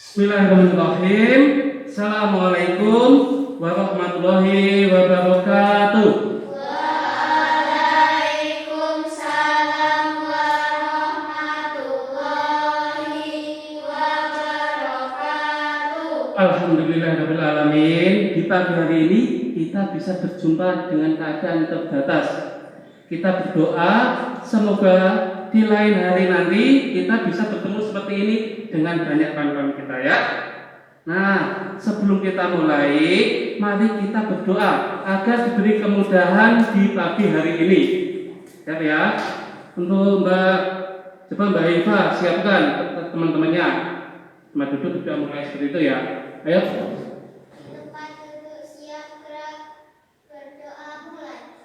Bismillahirrahmanirrahim. Assalamualaikum warahmatullahi wabarakatuh. Waalaikumsalam warahmatullahi wabarakatuh. Alhamdulillahirabbil alamin. Di pagi hari ini kita bisa berjumpa dengan keadaan terbatas. Kita berdoa semoga di lain hari nanti kita bisa bertemu seperti ini dengan banyak kawan-kawan kita ya. Nah, sebelum kita mulai, mari kita berdoa agar diberi kemudahan di pagi hari ini. Siap ya? Untuk Mbak Iva siapkan teman-temannya. Mbak duduk sudah mulai seperti itu ya. Ayo. Tempat duduk siap gerak, berdoa mulai.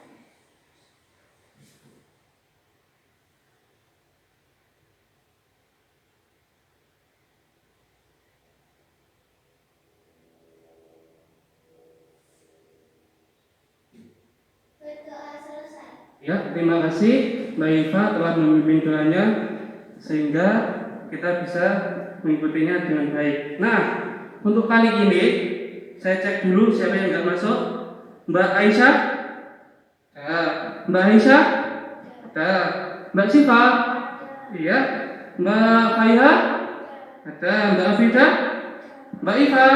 Berdoa selesai. Ya, terima kasih Mbak Iva telah memimpin doanya sehingga kita bisa mengikutinya dengan baik. Nah, untuk kali ini saya cek dulu siapa yang nggak masuk. Mbak Aisyah, Mbak Aisyah, ada. Mbak Siva, iya. Mbak Faiha, ada. Mbak Afida, Mbak Iva,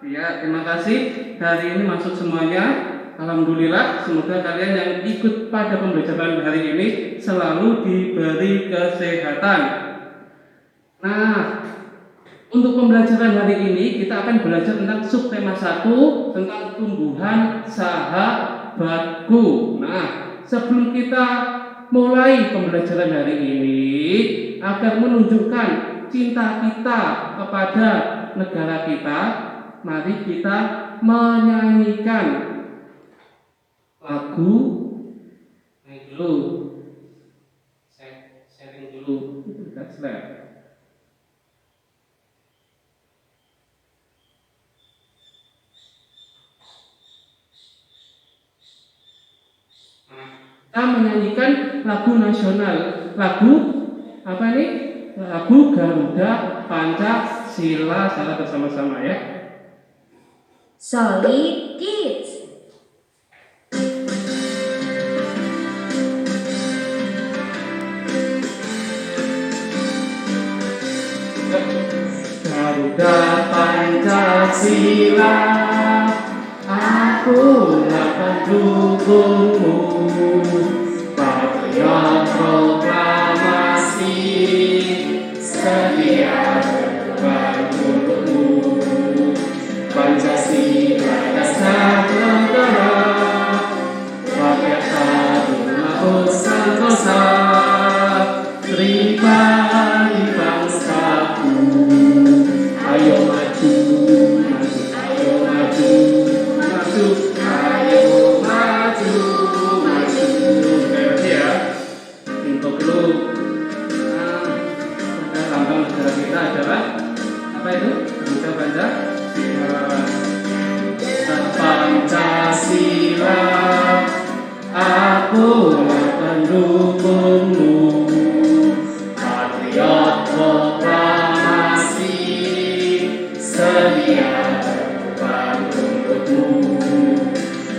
iya. Terima kasih. Hari ini masuk semuanya. Alhamdulillah, semoga kalian yang ikut pada pembelajaran hari ini selalu diberi kesehatan. Nah, untuk pembelajaran hari ini kita akan belajar tentang subtema 1 tentang tumbuhan sahabatku. Nah, sebelum kita mulai pembelajaran hari ini agar menunjukkan cinta kita kepada negara kita, mari kita menyanyikan lagu. Dulu sharing dulu kita slide. Kita menyanyikan lagu nasional. Lagu apa ini? Lagu Garuda Pancasila. Secara bersama-sama ya. Solid Kids. Garuda Pancasila, aku akan dukungmu. Patriot proklamasi, sedia berjuang untukmu. Pancasila dasar negara, rakyat Haruna Sentosa, pribadi bangsaku. Ayo maju, maju, ayo maju, maju, ayo maju, maju. Terima kasih ya. Untuk dulu, lambang negara kita adalah apa itu? Garuda Pancasila, aku akan dukungmu. Patriot proklamasi, sedia berjuang untukmu.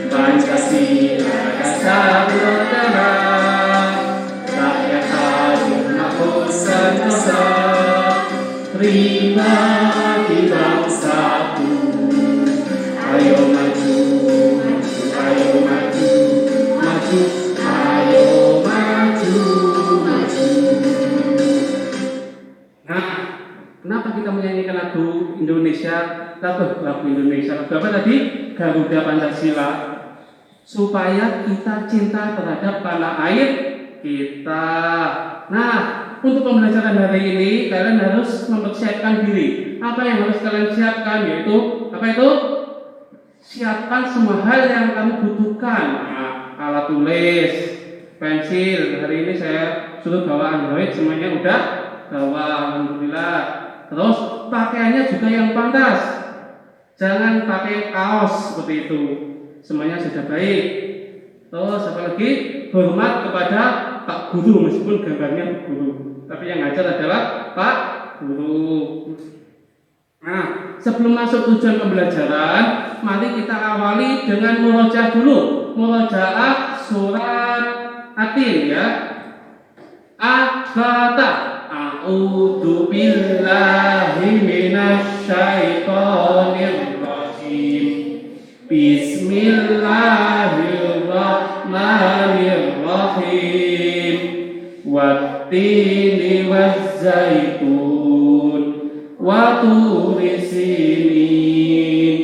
Pancasila dasar negara, rakyat Haruna Sentosa, pribadi bangsaku. Ayo maju, maju, ayo maju, maju, ayo maju, maju. Nah, kenapa kita menyanyikan lagu Indonesia? Lagu Indonesia. Lagu apa tadi? Garuda Pancasila. Supaya kita cinta terhadap tanah air kita. Nah, untuk pembelajaran hari ini kalian harus mempersiapkan diri. Apa yang harus kalian siapkan? Yaitu apa itu? Siapkan semua hal yang kamu butuhkan. Nah, alat tulis, pensil. Hari ini saya suruh bawa Android, semuanya udah bawa, alhamdulillah. Terus pakaiannya juga yang pantas. Jangan pakai kaos seperti itu. Semuanya sudah baik. Terus apa lagi? Hormat kepada Pak Guru, meskipun gambarnya Guru, tapi yang ngajar adalah Pak Guru. Nah, sebelum masuk tujuan pembelajaran, mari kita awali dengan murojaah dulu. Murojaah surat Atin ya. Al-Fatah. A'udzu billahi minasy syaithanir rajim. Bismillahirrahmanirrahim. Wattini wazzaitun wa turi sinin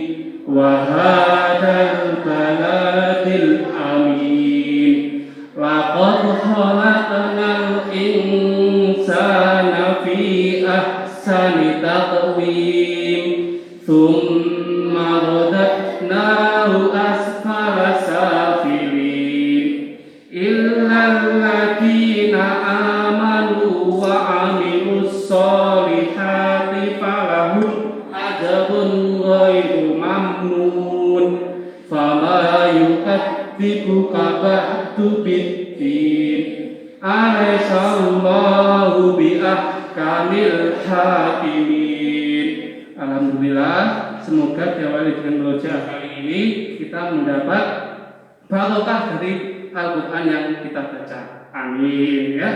wa hadzal baladil amin. Laqad khalaqnal insana fi ahsani taqwim. Tsumma radadnahu asfala safilin. Illal ladzina amanu wa 'amilus sholihati falahum ajrun ghairu mamnun. Fama yukadzibuka ba'du biddin. Alaihissallahu biahkamil hakimin. Alhamdulillah, semoga diawali dengan murojaah kali ini kita mendapat barokah dari Al-Quran yang kita baca. Amin ya.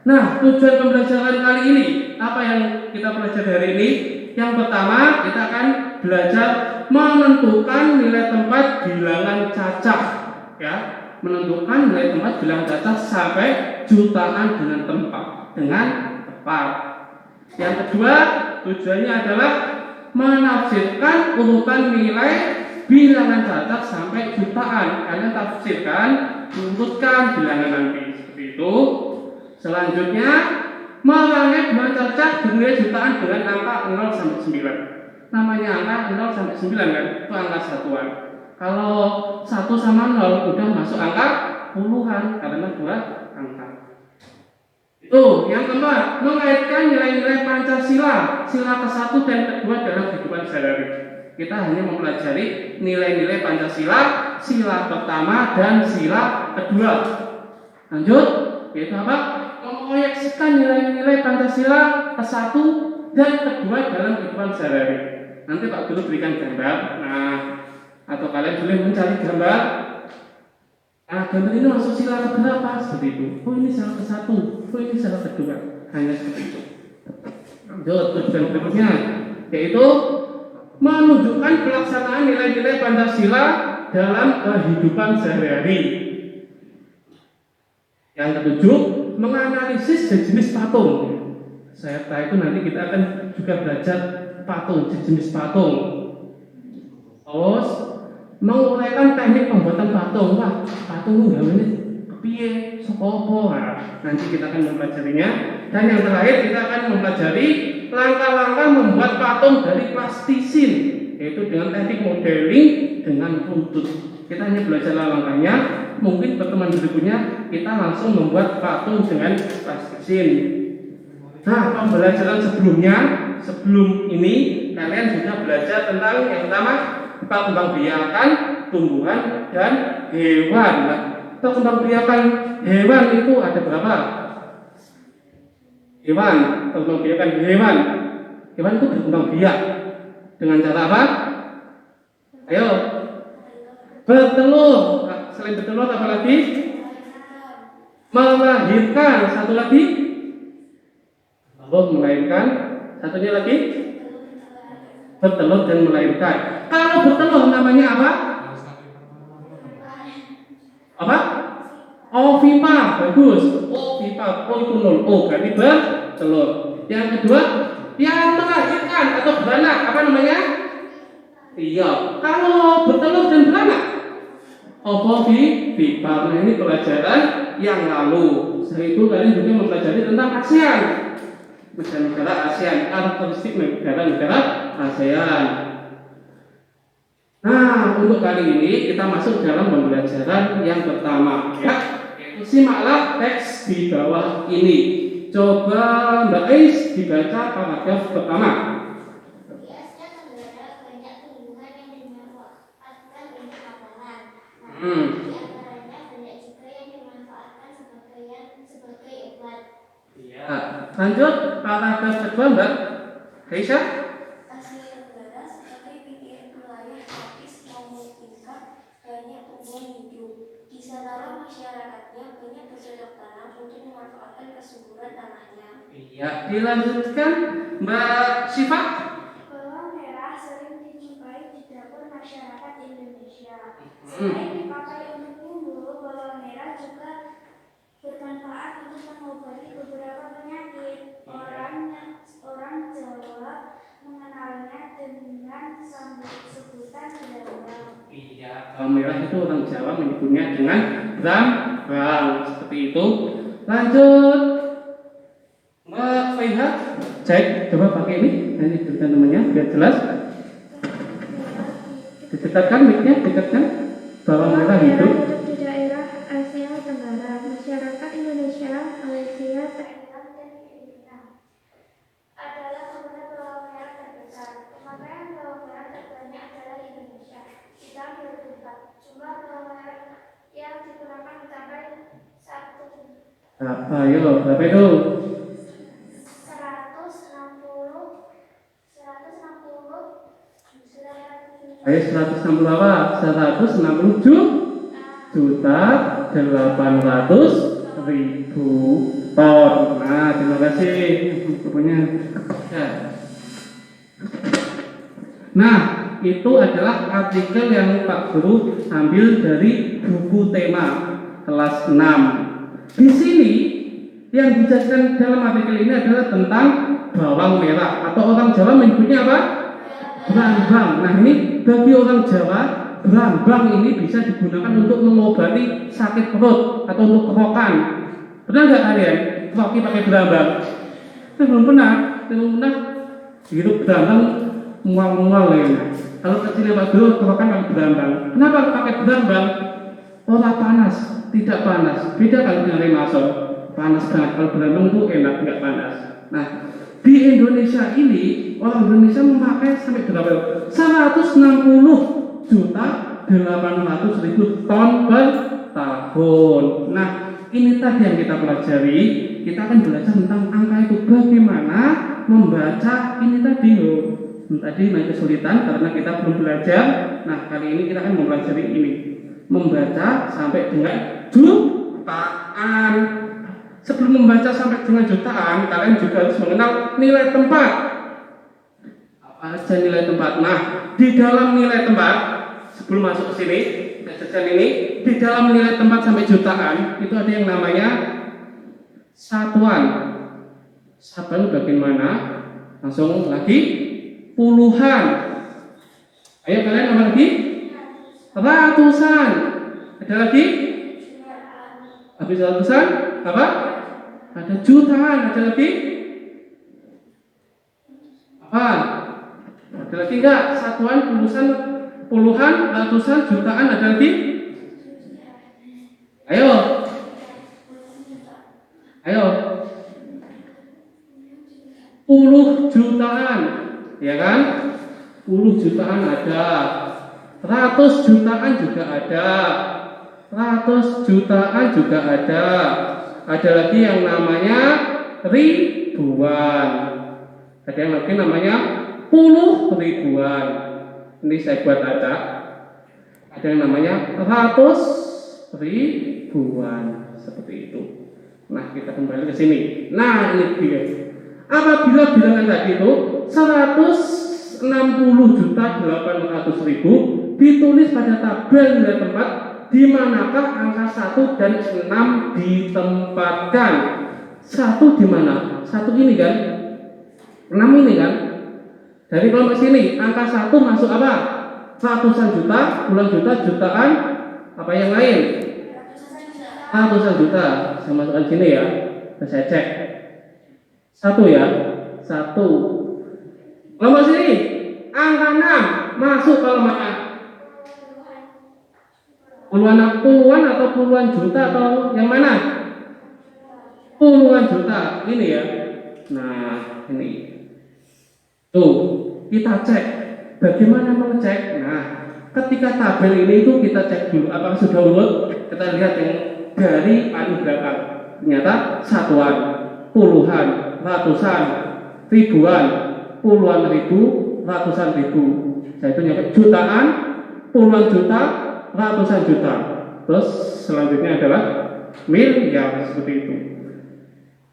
Nah, tujuan pembelajaran kali ini, apa yang kita pelajari hari ini? Yang pertama, kita akan belajar menentukan nilai tempat bilangan cacah ya. Menentukan nilai tempat bilangan cacah sampai jutaan dengan tepat. Yang kedua, tujuannya adalah menafsirkan urutan nilai bilangan cacah sampai jutaan. Kalian tafsirkan, urutkan bilangan nanti seperti itu. Selanjutnya, merangkai bilangan cacah bernilai jutaan dengan angka 0 sampai 9. Namanya angka 0 sampai 9 kan? Itu angka satuan. Kalau 1 sama 0 udah masuk angka puluhan karena dua angka. Itu yang keempat, mengaitkan nilai-nilai Pancasila, sila ke-1 dan ke-2 dalam kehidupan sehari-hari. Kita hanya mempelajari nilai-nilai Pancasila, sila pertama dan sila kedua. Lanjut, yaitu apa? Memproyeksikan nilai-nilai Pancasila ke-1 dan ke-2 dalam kehidupan sehari-hari. Nanti Pak Guru berikan gambar. Nah, atau kalian boleh mencari gambar. Nah, gambar ini masuk sila keberapa? Seperti itu. Oh, ini sila ke-1. Oh, ini sila kedua. Hanya seperti itu. Lanjut, tujuan berikutnya yaitu menunjukkan pelaksanaan nilai-nilai Pancasila dalam kehidupan sehari-hari. Yang ketujuh, menganalisis jenis patung. Setelah itu nanti kita akan juga belajar patung, jenis patung. Terus menguraikan teknik pembuatan patung. Wah, patung ini kepiye, sopo. Nah, nanti kita akan mempelajarinya. Dan yang terakhir kita akan mempelajari langkah-langkah membuat patung dari plastisin, yaitu dengan teknik modeling dengan runtut. Kita hanya belajar langkahnya. Mungkin pertemuan berikutnya kita langsung membuat patung dengan plastisin. Nah, pembelajaran sebelum ini kalian sudah belajar tentang yang pertama perkembangbiakan tumbuhan dan hewan. Nah, perkembangbiakan hewan itu ada berapa? Perkembangbiakan hewan itu berkembang biak dengan cara apa? Ayo, bertelur. Selain bertelur apa lagi? Melahirkan. Satu lagi? Melahirkan. Satunya lagi? Bertelur dan melahirkan. Kalau bertelur namanya apa? Apa? Ovipar. Bagus. Ovipar. Oh itu 0. Oh berarti bertelur. Yang kedua, yang melahirkan atau beranak apa namanya? Iya. Kalau bertelur dan beranak, ovipar. Nah, ini pelajaran yang lalu. Setelah itu kalian juga mempelajari tentang ASEAN. Negara-negara ASEAN, karakteristik negara-negara ASEAN. Nah, untuk kali ini kita masuk dalam pembelajaran yang pertama, ya. Simaklah teks di bawah ini. Coba Mbak Ais dibaca paragraf pertama. Di Asia Tenggara banyak tumbuhan yang dimanfaatkan untuk makanan. Di antaranya banyak juga yang dimanfaatkan sebagai obat. Ya. Lanjut paragraf kedua Mbak Aisyah. Asia hidup. Di sanalah masyarakatnya banyak bercocok tanam untuk memanfaatkan kesuburan tanahnya. Iya, dilanjutkan Mbak Syifa. Bawang merah sering dijumpai di dapur masyarakat Indonesia. Selain dipakai untuk bumbu, bawang merah juga bermanfaat untuk mengobati beberapa penyakit. Orang Jawa mengenalnya dengan sebutan brambang. Iya, bawang merah itu orang Jawa menyebutnya dengan brambang, seperti itu. Lanjut, Mbak Faiha, cek coba pakai ini berikan namanya biar jelas. Didekatkan mic-nya, dekatkan. Bawang merah hidup di daerah Asia Tenggara, masyarakat Indonesia, Malaysia, Thailand, dan Filipina adalah pengguna bawang merah terbesar. Pemakaian bawang merah terbanyak adalah di Indonesia. Di tahun 2004, jumlah bawang merah yang digunakan mencapai 160 berapa itu? 160 160 apa? 167.800.000 ton. Nah, terima kasih. Pokoknya. Ya. Nah, itu adalah artikel yang Pak Guru ambil dari buku tema kelas 6. Di sini yang dijelaskan dalam artikel ini adalah tentang bawang merah atau orang Jawa menyebutnya apa? Brambang. Nah, ini bagi orang Jawa, brambang ini bisa digunakan untuk mengobati sakit perut atau untuk kerokan. Pernah nggak kalian keroki pakai brambang? Belum pernah. Hidup brambang mual-mual ya. Kalau kecilnya Pak Guru kerokan pakai brambang. Kenapa pakai brambang? Orang panas, tidak panas. Beda kalau dengan remasol, panas banget. Kalau brambang itu enak, nggak panas. Nah, di Indonesia ini orang Indonesia memakai sampai berapa? 160.800.000 ton per tahun. Nah, ini tadi yang kita pelajari. Kita akan belajar tentang angka itu, bagaimana membaca ini tadi loh. Tadi masih kesulitan karena kita belum belajar. Nah, kali ini kita akan mempelajari ini, membaca sampai dengan jutaan. Sebelum membaca sampai dengan jutaan, kalian juga harus mengenal nilai tempat. Apa aja nilai tempat? Nah, di dalam nilai tempat, sebelum masuk ke sini, jajan ini, di dalam nilai tempat sampai jutaan, itu ada yang namanya satuan. Satuan bagaimana? Langsung lagi, puluhan. Ayo kalian apa lagi? Ratusan. Ada lagi? Habis ratusan, apa? Ada jutaan. Ada lagi? Apa? Ada lagi enggak? Satuan, puluhan, ratusan, jutaan. Ada lagi? Ayo. Ayo. 10 jutaan. Ya kan? 10 jutaan ada. 100 jutaan juga ada. 100 jutaan juga ada. Ada lagi yang namanya ribuan. Ada yang lagi namanya puluh ribuan. Ini saya buat acak. Ada yang namanya 100 ribuan. Seperti itu. Nah, kita kembali ke sini. Nah, ini dia. Apabila bilangan tadi itu 160.800.000 ditulis pada tabel nilai tempat, di manakah angka 1 dan 6 ditempatkan. 1 di mana? 1 ini kan? 6 ini kan? Dari kelompok sini, angka 1 masuk apa? Ratusan juta, puluhan juta, jutaan, apa yang lain? Ratusan juta. Saya masukkan sini ya. Saya cek. 1 ya. 1. Kelompok sini, angka 6 masuk kalau mana? Puluhan atau puluhan juta atau yang mana? Puluhan juta. Ini ya. Nah, ini. Tuh, kita cek. Bagaimana mengecek? Nah, ketika tabel ini itu kita cek dulu apakah sudah urut. Kita lihat yang dari anu belakang. Ternyata satuan, puluhan, ratusan, ribuan, puluhan ribu, ratusan ribu. Saya itu nyampe jutaan, puluhan juta, ratusan juta. Terus selanjutnya adalah miliar, seperti itu.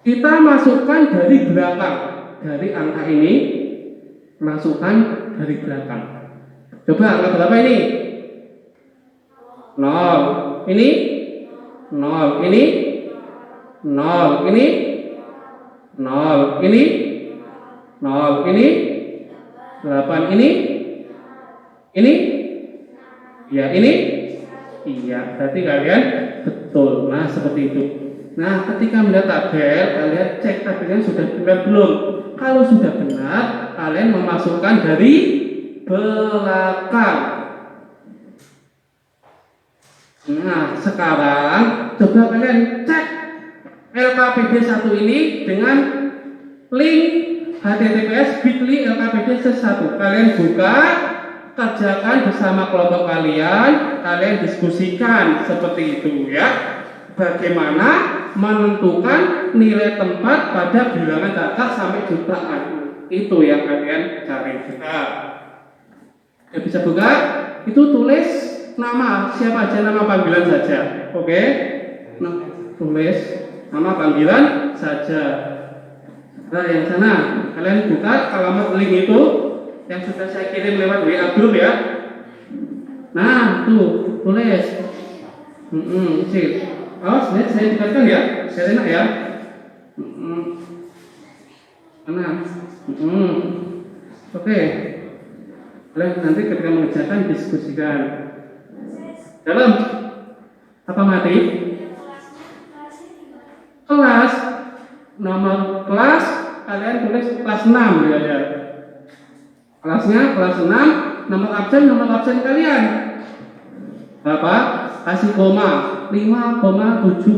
Kita masukkan dari belakang, dari angka ini masukkan dari belakang. Coba angka berapa ini? 0. Ini 0. Ini 0. Ini 0. Ini 0. Ini 8. Ini ya, ini iya, berarti kalian betul. Nah, seperti itu. Nah, ketika melihat tabel, kalian cek tabelnya sudah benar belum. Kalau sudah benar, kalian memasukkan dari belakang. Nah, sekarang coba kalian cek LKPD 1 ini dengan link https://bit.ly LKPD 1. Kalian buka, kerjakan bersama kelompok kalian, kalian diskusikan seperti itu ya. Bagaimana menentukan nilai tempat pada bilangan data sampai jutaan. Itu yang kalian cari. Nah, bisa buka, itu tulis nama, siapa aja, nama panggilan saja. Oke? Nah, tulis nama panggilan saja. Nah, yang sana kalian buka alamat link itu yang sudah saya kirim lewat WA group ya. Nah, tuh tulis. Sip. Awas, saya dekatkan ya, saya enak ya. Mana? Oke. Kalian nanti ketika mengerjakan diskusikan. Dalam apa mati? Kelas. Nama kelas kalian tulis kelas 6 ya. Kelasnya kelas 6, nomor absen kalian. Berapa? Kasih koma, 5, 7,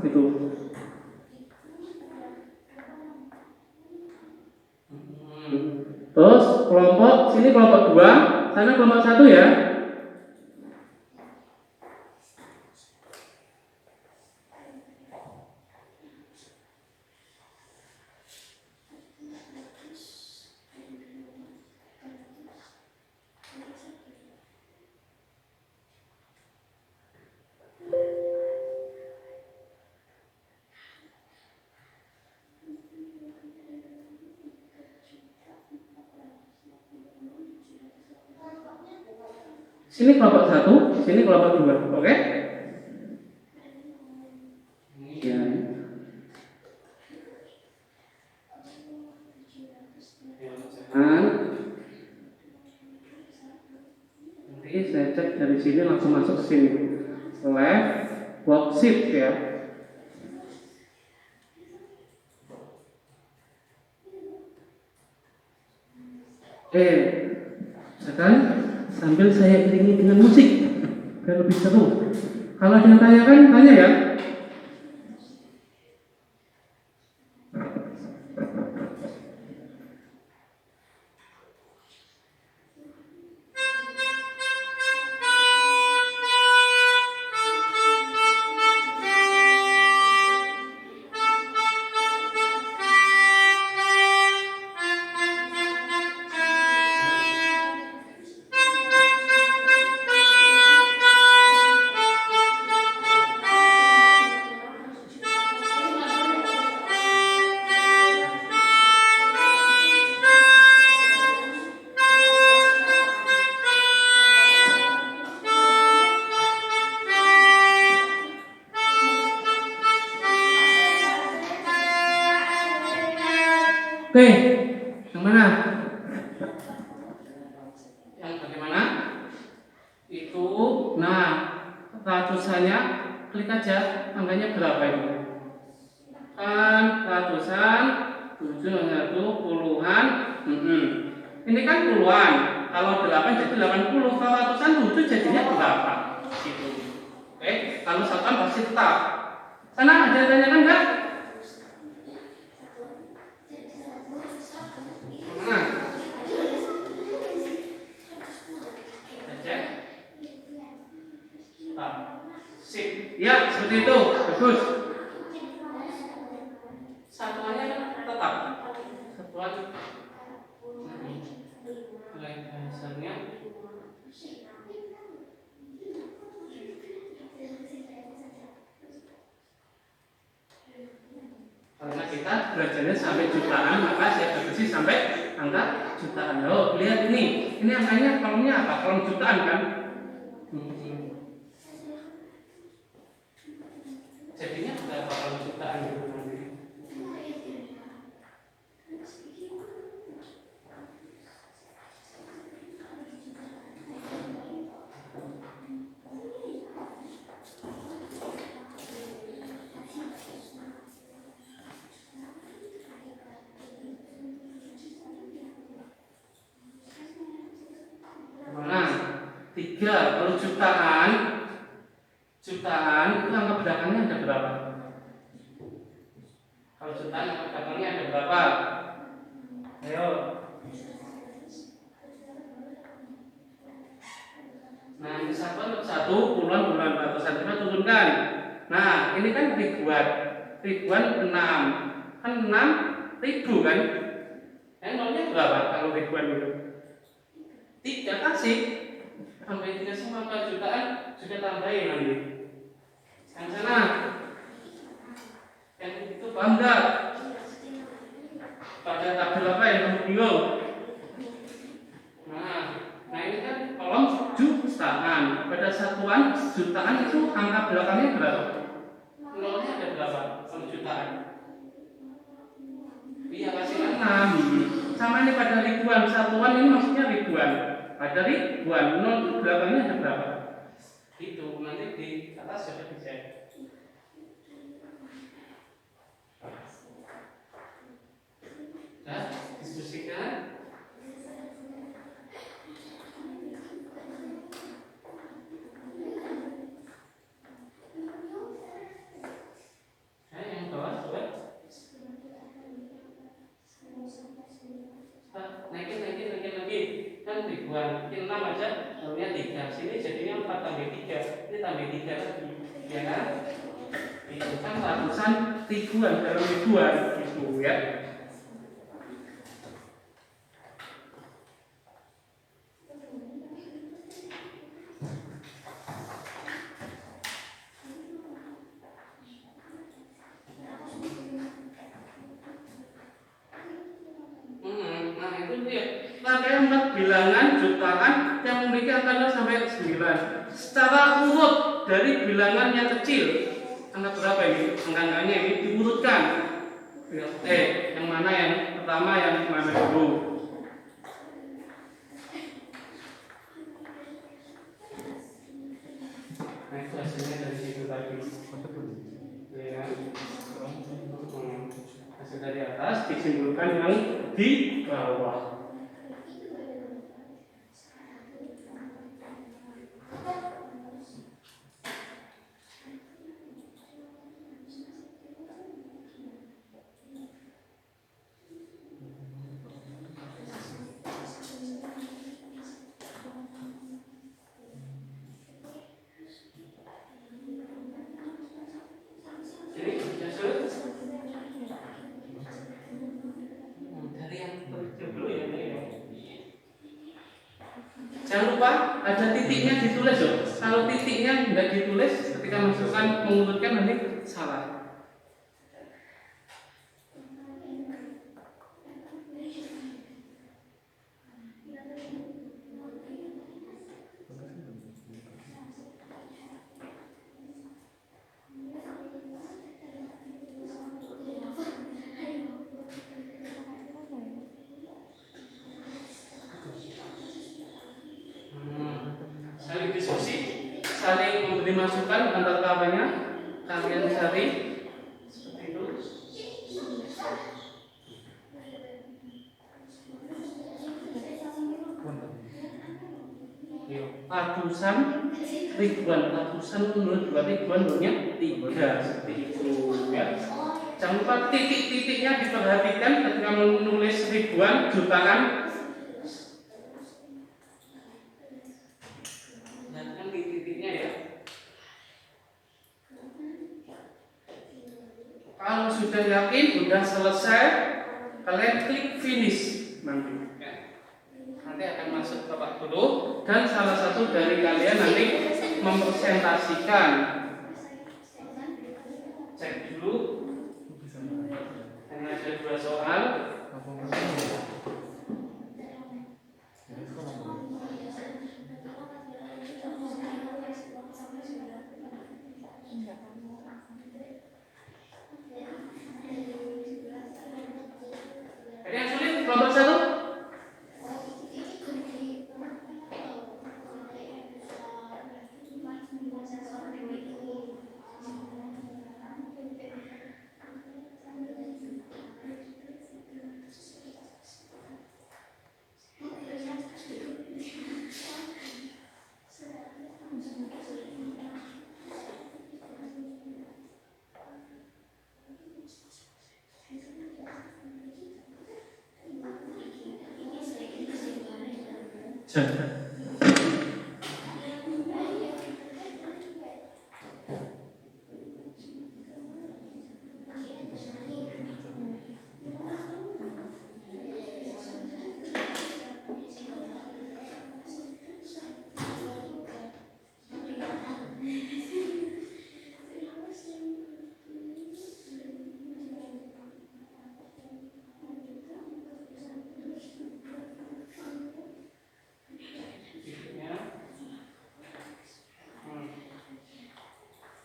itu. Terus kelompok sini kelompok 2, sana kelompok 1 ya. Sini kelompok 1, sini kelompok 2, oke? Ya. Nanti saya cek dari sini langsung masuk ke sini. Left worksheet ya. Sekarang sambil saya iringi dengan musik biar lebih seru. Kalau ada yang tanyakan, tanya ya. Oke, yang mana? Yang bagaimana? Itu, nah, ratusannya, klik aja, angkanya berapa itu? Kan ratusan, 7, 1, puluhan, ini kan puluhan. Kalau 8 jadi 80, kalau ratusan 7 jadinya berapa? Gitu. Oke, kalau satuan pasti tetap. Sana ada yang tanyakan enggak? Sip. Ya, seperti itu. Bagus. Satuannya kan tetap. Satuan nilai dasarnya belajarnya sampai jutaan, maka siap bersih sampai angka jutaan. Oh, lihat ini angkanya kolomnya apa? Kolom jutaan kan? Jadinya berapa kolom jutaan gitu nanti? Tiga, kalau jutaan itu angka belakangnya ada berapa? Kalau jutaan angka belakangnya ada berapa? Ayo. Nah, ini satu puluhan ratusan kita turunkan. Nah, ini kan ribuan 6 kan 6.000 kan? Yang nolnya berapa kalau ribuan itu? 3 kasih. Sampai 3 semua angka jutaan sudah tambahin nanti. Yang sana, yang itu paham nggak? Pada tabel apa yang kamu bingung? Nah ini kan kolom jutaan. Pada satuan jutaan itu angka belakangnya berapa? Nolnya ada berapa? Kalau jutaan? Iya kasih 6. Sama ini pada ribuan, satuan ini maksudnya ribuan. Ada ribuan, nol itu belakangnya ada berapa? Itu nanti di atas sudah dicek. Nah, diskusikan. Yang bawah, coba. Naikin lagi. Kan ribuan, mungkin 6 aja, nolnya 3. Sini jadinya 4 tambah 3. Ini tambah 3 lagi. Ya kan? Itu kan ratusan ribuan dalam ribuan gitu ya. Nah itu dia. Rangkaian 4 bilangan jutaan yang memiliki angka 0 sampai 9 secara urut dari bilangan yang kecil. Angka berapa ini? Angka-angkanya ini diurutkan. Yang mana yang pertama, yang mana dulu? Nah itu hasilnya dari situ tadi. Ya. Hasil dari atas disimpulkan yang di bawah. Jangan lupa ada titiknya ditulis loh. Kalau titiknya tidak ditulis ketika masukkan mengurutkan nanti salah. Saling diskusi, saling memberi masukan antar kawannya, kalian cari seperti itu. Ratusan menurut 2 ribuan menurutnya 3 seperti itu ya. Jangan lupa titik-titiknya diperhatikan ketika menulis ribuan, jutaan. Kalau sudah yakin, sudah selesai, kalian klik finish nanti. Nanti akan masuk ke Pak Guru dan salah satu dari kalian nanti mempresentasikan. Cek dulu. Yang ada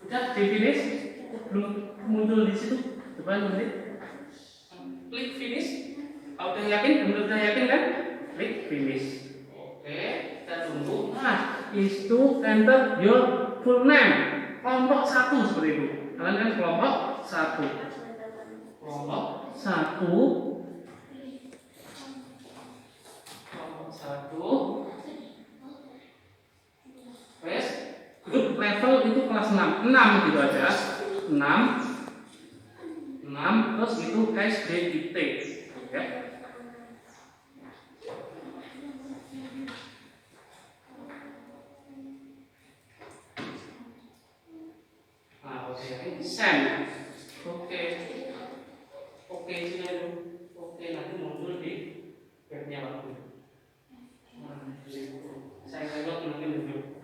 Udah di finish? Belum muncul di situ? Coba nanti klik finish. Udah yakin? Udah yakin kan? Klik finish. Oke, kita tunggu. Nah, is to enter your full name. Kelompok 1 seperti itu. Kalian kan kelompok 1. Kelompok 1. Kelompok 1. Wes, grup level itu kelas 6 gitu aja. 6 terus itu SDIT. Oke. Nah, oke, send. Oke. Oke, sini dulu. Oke, nanti muncul di webnya waktu. Nah, saya lewat nanti muncul.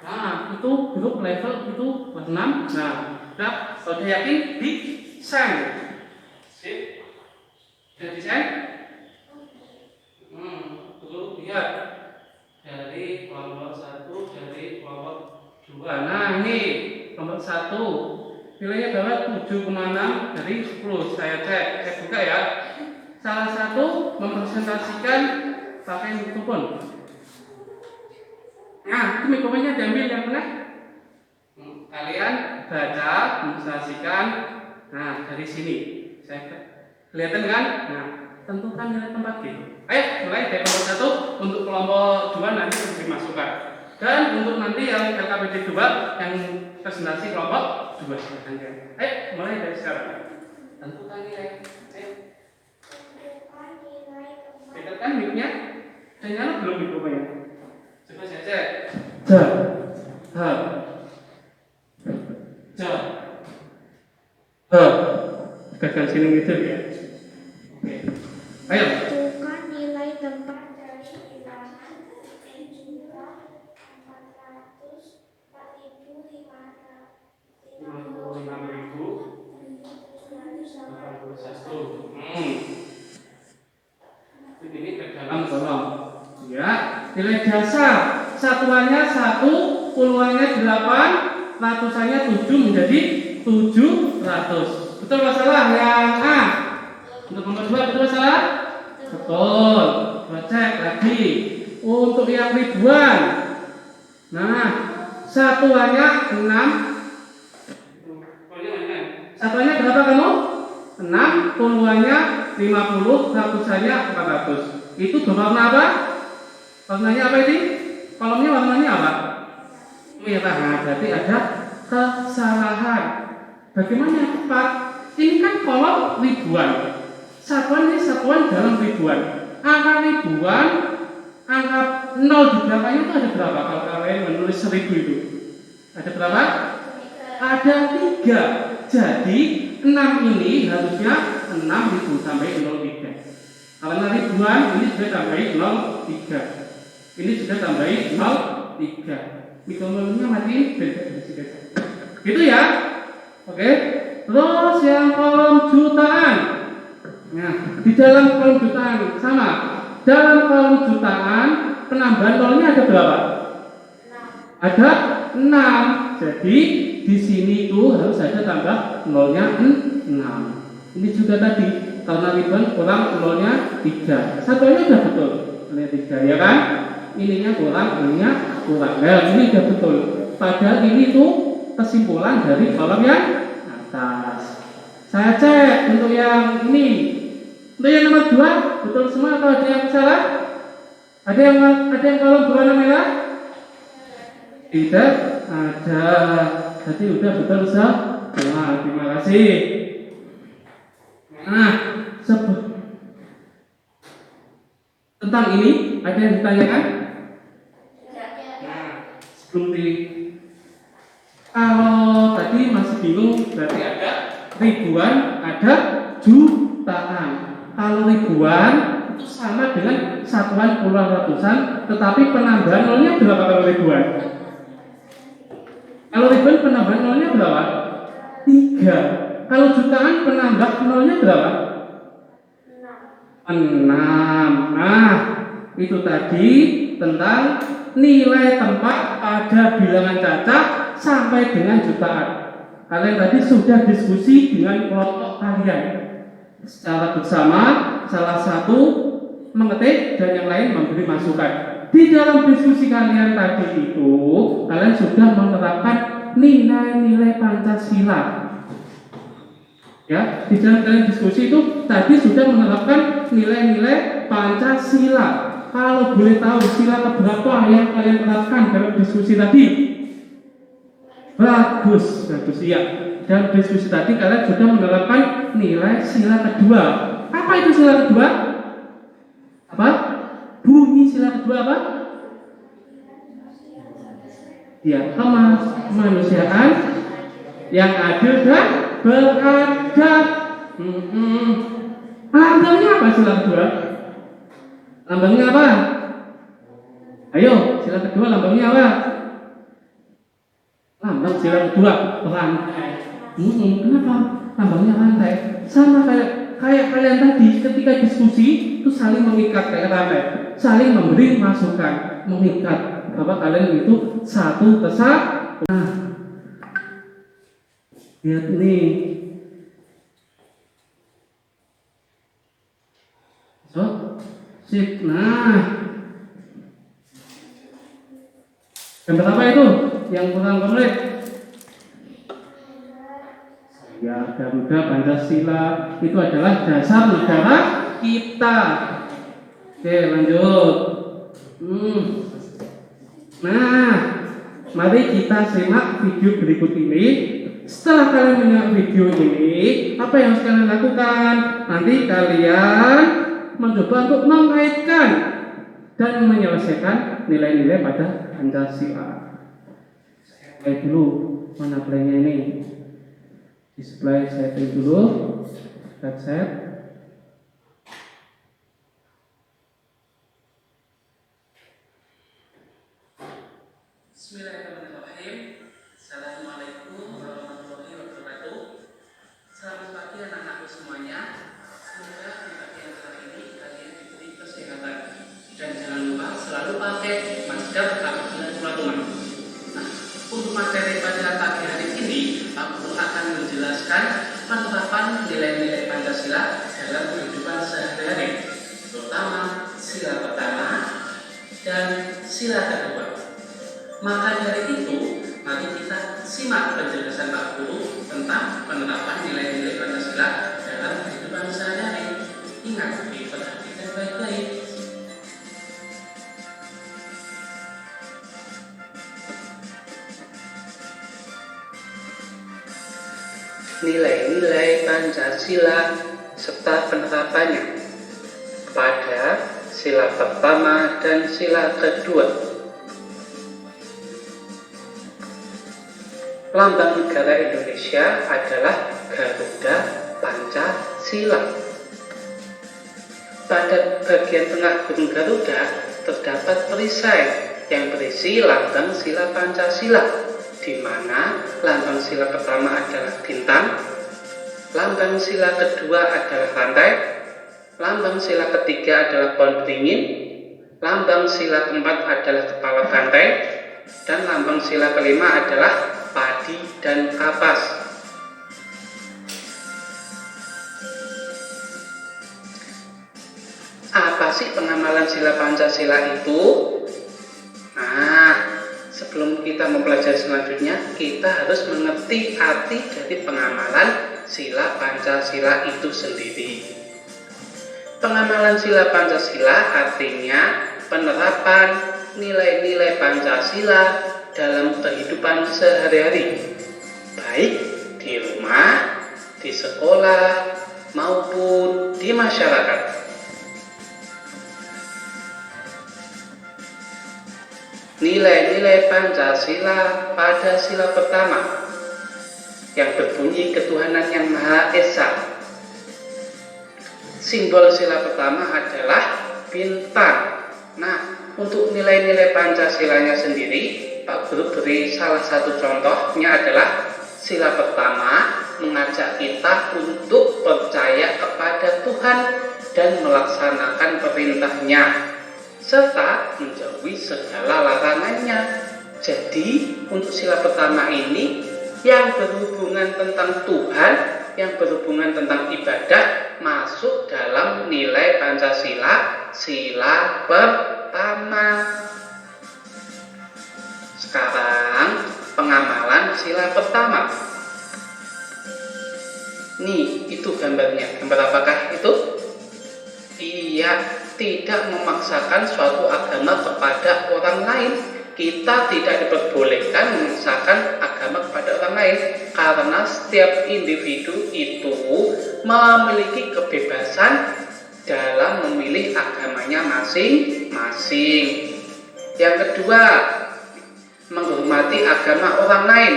Nah, itu grup level itu kelas 6. Nah, udah yakin di send. Sip. Sudah di send? Dulu lihat dari kelompok 1 dari kelompok 2. Nah, ini kelompok 1. Nilainya adalah 7,6 dari 10. Saya buka ya. Salah satu mempresentasikan pakai mikrofon. Nah, itu mikrofonnya diambil yang tengah. Kalian baca, mempresentasikan. Nah, dari sini. Saya kelihatan kan? Nah, tentukan nilai tempat G. Ayo, mulai dari kelompok 1 untuk kelompok 2 nanti dimasukkan. Dan untuk nanti yang LKPD 2 yang presentasi kelompok 2 silakan ya. Ayo, mulai dari sekarang. Tentukan nilai. Ayo. Dekatkan mic-nya. Dan nyala belum mikrofonnya? Coba saya cek. Dekatkan sini gitu ya. Oke. Ayo. Tentukan nilai tempat dari bilangan 56.081. Ini ke dalam kolom. Ya, nilai dasar satuannya 1, puluhannya 8, ratusannya 7 menjadi 700. Betul masalah yang A. Untuk nomor 2 betul masalah? Betul. Coba cek lagi. Untuk yang ribuan. Nah, satuannya 6. Satuannya berapa kamu? 6, puluhannya 50, ratusannya 400. Itu berwarna apa? Warnanya apa ini? Kolomnya warnanya apa? Merah. Nah, berarti ada kesalahan. Bagaimana yang tepat? Ini kan kolom ribuan. Satuan ini satuan dalam ribuan. Angka ribuan, angka 0 di belakangnya itu ada berapa? Kalau kalian menulis 1000 itu ada berapa? Ada 3. Jadi 6 ini harusnya 6.000 sampai 03. Karena ribuan ini sudah tambahin 03. Ini sudah tambahin 03. Mikrofonnya matiin, gitu ya. Oke. Terus yang kolom jutaan. Nah, di dalam kolom jutaan sama. Dalam kolom jutaan penambahan kolomnya ada berapa? 6. Ada 6. Jadi di sini itu harus ada tambah nolnya 6. Ini juga tadi karena ribuan kurang nolnya 3. Satuannya sudah betul. Nolnya 3 ya kan? Ininya kurang, ininya kurang. Nah, ini sudah betul. Padahal ini tuh kesimpulan dari kolom yang atas. Saya cek untuk yang ini Untuk yang nomor 2, betul semua atau ada yang salah? Ada yang kolom berwarna merah? Tidak ada. Jadi udah betul semua. Terima kasih. Nah, tentang ini ada yang ditanyakan? Nah, kalau tadi masih bingung berarti ada ribuan, ada jutaan. Kalau ribuan itu sama dengan satuan puluhan ratusan, tetapi penambahan nolnya berapa kalau ribuan? Kalau ribuan penambahan nolnya berapa? 3. Kalau jutaan penambah nolnya berapa? 6. Nah, itu tadi tentang nilai tempat pada bilangan cacat sampai dengan jutaan. Kalian tadi sudah diskusi dengan kelompok kalian secara bersama, salah satu mengetik dan yang lain memberi masukan. Di dalam diskusi kalian tadi itu, kalian sudah menerapkan nilai-nilai Pancasila. Ya, di dalam kalian diskusi itu tadi sudah menerapkan nilai-nilai Pancasila. Kalau boleh tahu sila keberapa yang kalian terapkan dalam diskusi tadi? Bagus ya. Dalam diskusi tadi kalian sudah menerapkan nilai sila kedua. Apa itu sila kedua? Apa? Bunyi sila kedua apa? Ya, kemanusiaan yang adil dan beradab. Lambangnya apa sila kedua? Lambangnya apa? Ayo, sila kedua lambangnya apa? Lambang sila kedua rantai. Kenapa? Lambangnya rantai. Sama kayak kalian tadi ketika diskusi itu saling mengikat kayak rantai, saling memberi masukan, mengikat bahwa kalian itu satu kesatuan. Nah, lihat nih. So, sip. Nah, gambar apa itu yang kurang komplit? Ya, Garuda Pancasila itu adalah dasar negara kita. Oke, lanjut. Nah, mari kita simak video berikut ini. Setelah kalian menyimak video ini, apa yang harus kalian lakukan? Nanti kalian mencoba untuk mengaitkan dan menyelesaikan nilai-nilai pada Pancasila. Saya play dulu, mana playnya ini? Display saya play dulu. Set. Bismillahirrahmanirrahim. Assalamualaikum warahmatullahi wabarakatuh. Selamat pagi anak-anakku semuanya. Semoga di pagi yang hari ini kalian diberi kesehatan dan jangan lupa selalu pakai masker apabila keluar rumah. Nah, untuk materi pada pagi hari ini, Pak Guru akan menjelaskan penerapan nilai-nilai Pancasila dalam kehidupan sehari-hari, terutama sila pertama dan sila kedua. Maka dari itu, mari kita simak penjelasan Pak Guru tentang penerapan nilai-nilai Pancasila dalam kehidupan sehari-hari. Ingat, diperhatikan baik-baik. Nilai-nilai Pancasila serta penerapannya pada sila pertama dan sila kedua. Lambang negara Indonesia adalah Garuda Pancasila. Pada bagian tengah burung Garuda terdapat perisai yang berisi lambang sila Pancasila, di mana lambang sila pertama adalah bintang, lambang sila kedua adalah rantai, lambang sila ketiga adalah pohon beringin, lambang sila keempat adalah kepala banteng, dan lambang sila kelima adalah padi dan kapas. Apa sih pengamalan sila Pancasila itu? Nah, sebelum kita mempelajari selanjutnya, kita harus mengerti arti dari pengamalan sila Pancasila itu sendiri. Pengamalan sila Pancasila artinya penerapan nilai-nilai Pancasila dalam kehidupan sehari-hari, baik di rumah, di sekolah, maupun di masyarakat. Nilai-nilai Pancasila pada sila pertama yang berbunyi ketuhanan yang Maha Esa. Simbol sila pertama adalah bintang. Nah, untuk nilai-nilai Pancasilanya sendiri, Pak Guru beri salah satu contohnya adalah sila pertama mengajak kita untuk percaya kepada Tuhan dan melaksanakan perintahnya, serta menjauhi segala larangannya. Jadi, untuk sila pertama ini yang berhubungan tentang Tuhan, yang berhubungan tentang ibadah, masuk dalam nilai Pancasila sila pertama. Sekarang pengamalan sila pertama. Nih, itu gambarnya. Gambar apakah itu? Iya, tidak memaksakan suatu agama kepada orang lain. Kita tidak diperbolehkan memaksakan agama kepada orang lain, karena setiap individu itu memiliki kebebasan dalam memilih agamanya masing-masing. Yang kedua, menghormati agama orang lain.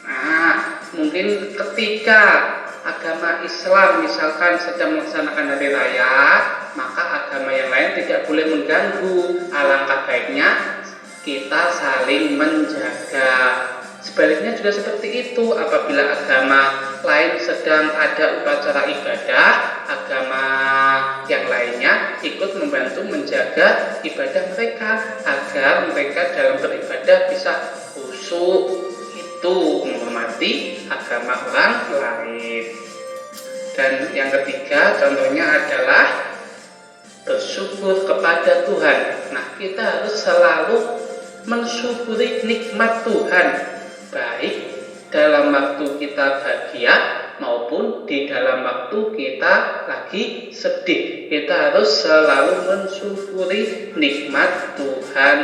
Nah, mungkin ketika agama Islam misalkan sedang melaksanakan hari raya, maka agama yang lain tidak boleh mengganggu. Alangkah baiknya kita saling menjaga. Sebaliknya juga seperti itu, apabila agama lain sedang ada upacara ibadah, agama yang lainnya ikut membantu menjaga ibadah mereka agar mereka dalam beribadah bisa khusyuk. Itu menghormati agama orang lain. Dan yang ketiga contohnya adalah bersyukur kepada Tuhan. Nah, kita harus selalu mensyukuri nikmat Tuhan, baik dalam waktu kita bahagia maupun di dalam waktu kita lagi sedih. Kita harus selalu mensyukuri nikmat Tuhan.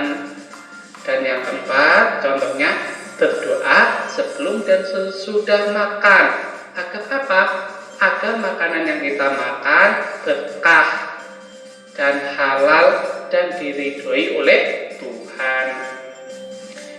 Dan yang keempat, contohnya berdoa sebelum dan sesudah makan. Agar apa? Agar makanan yang kita makan berkah dan halal dan diridhoi oleh Tuhan.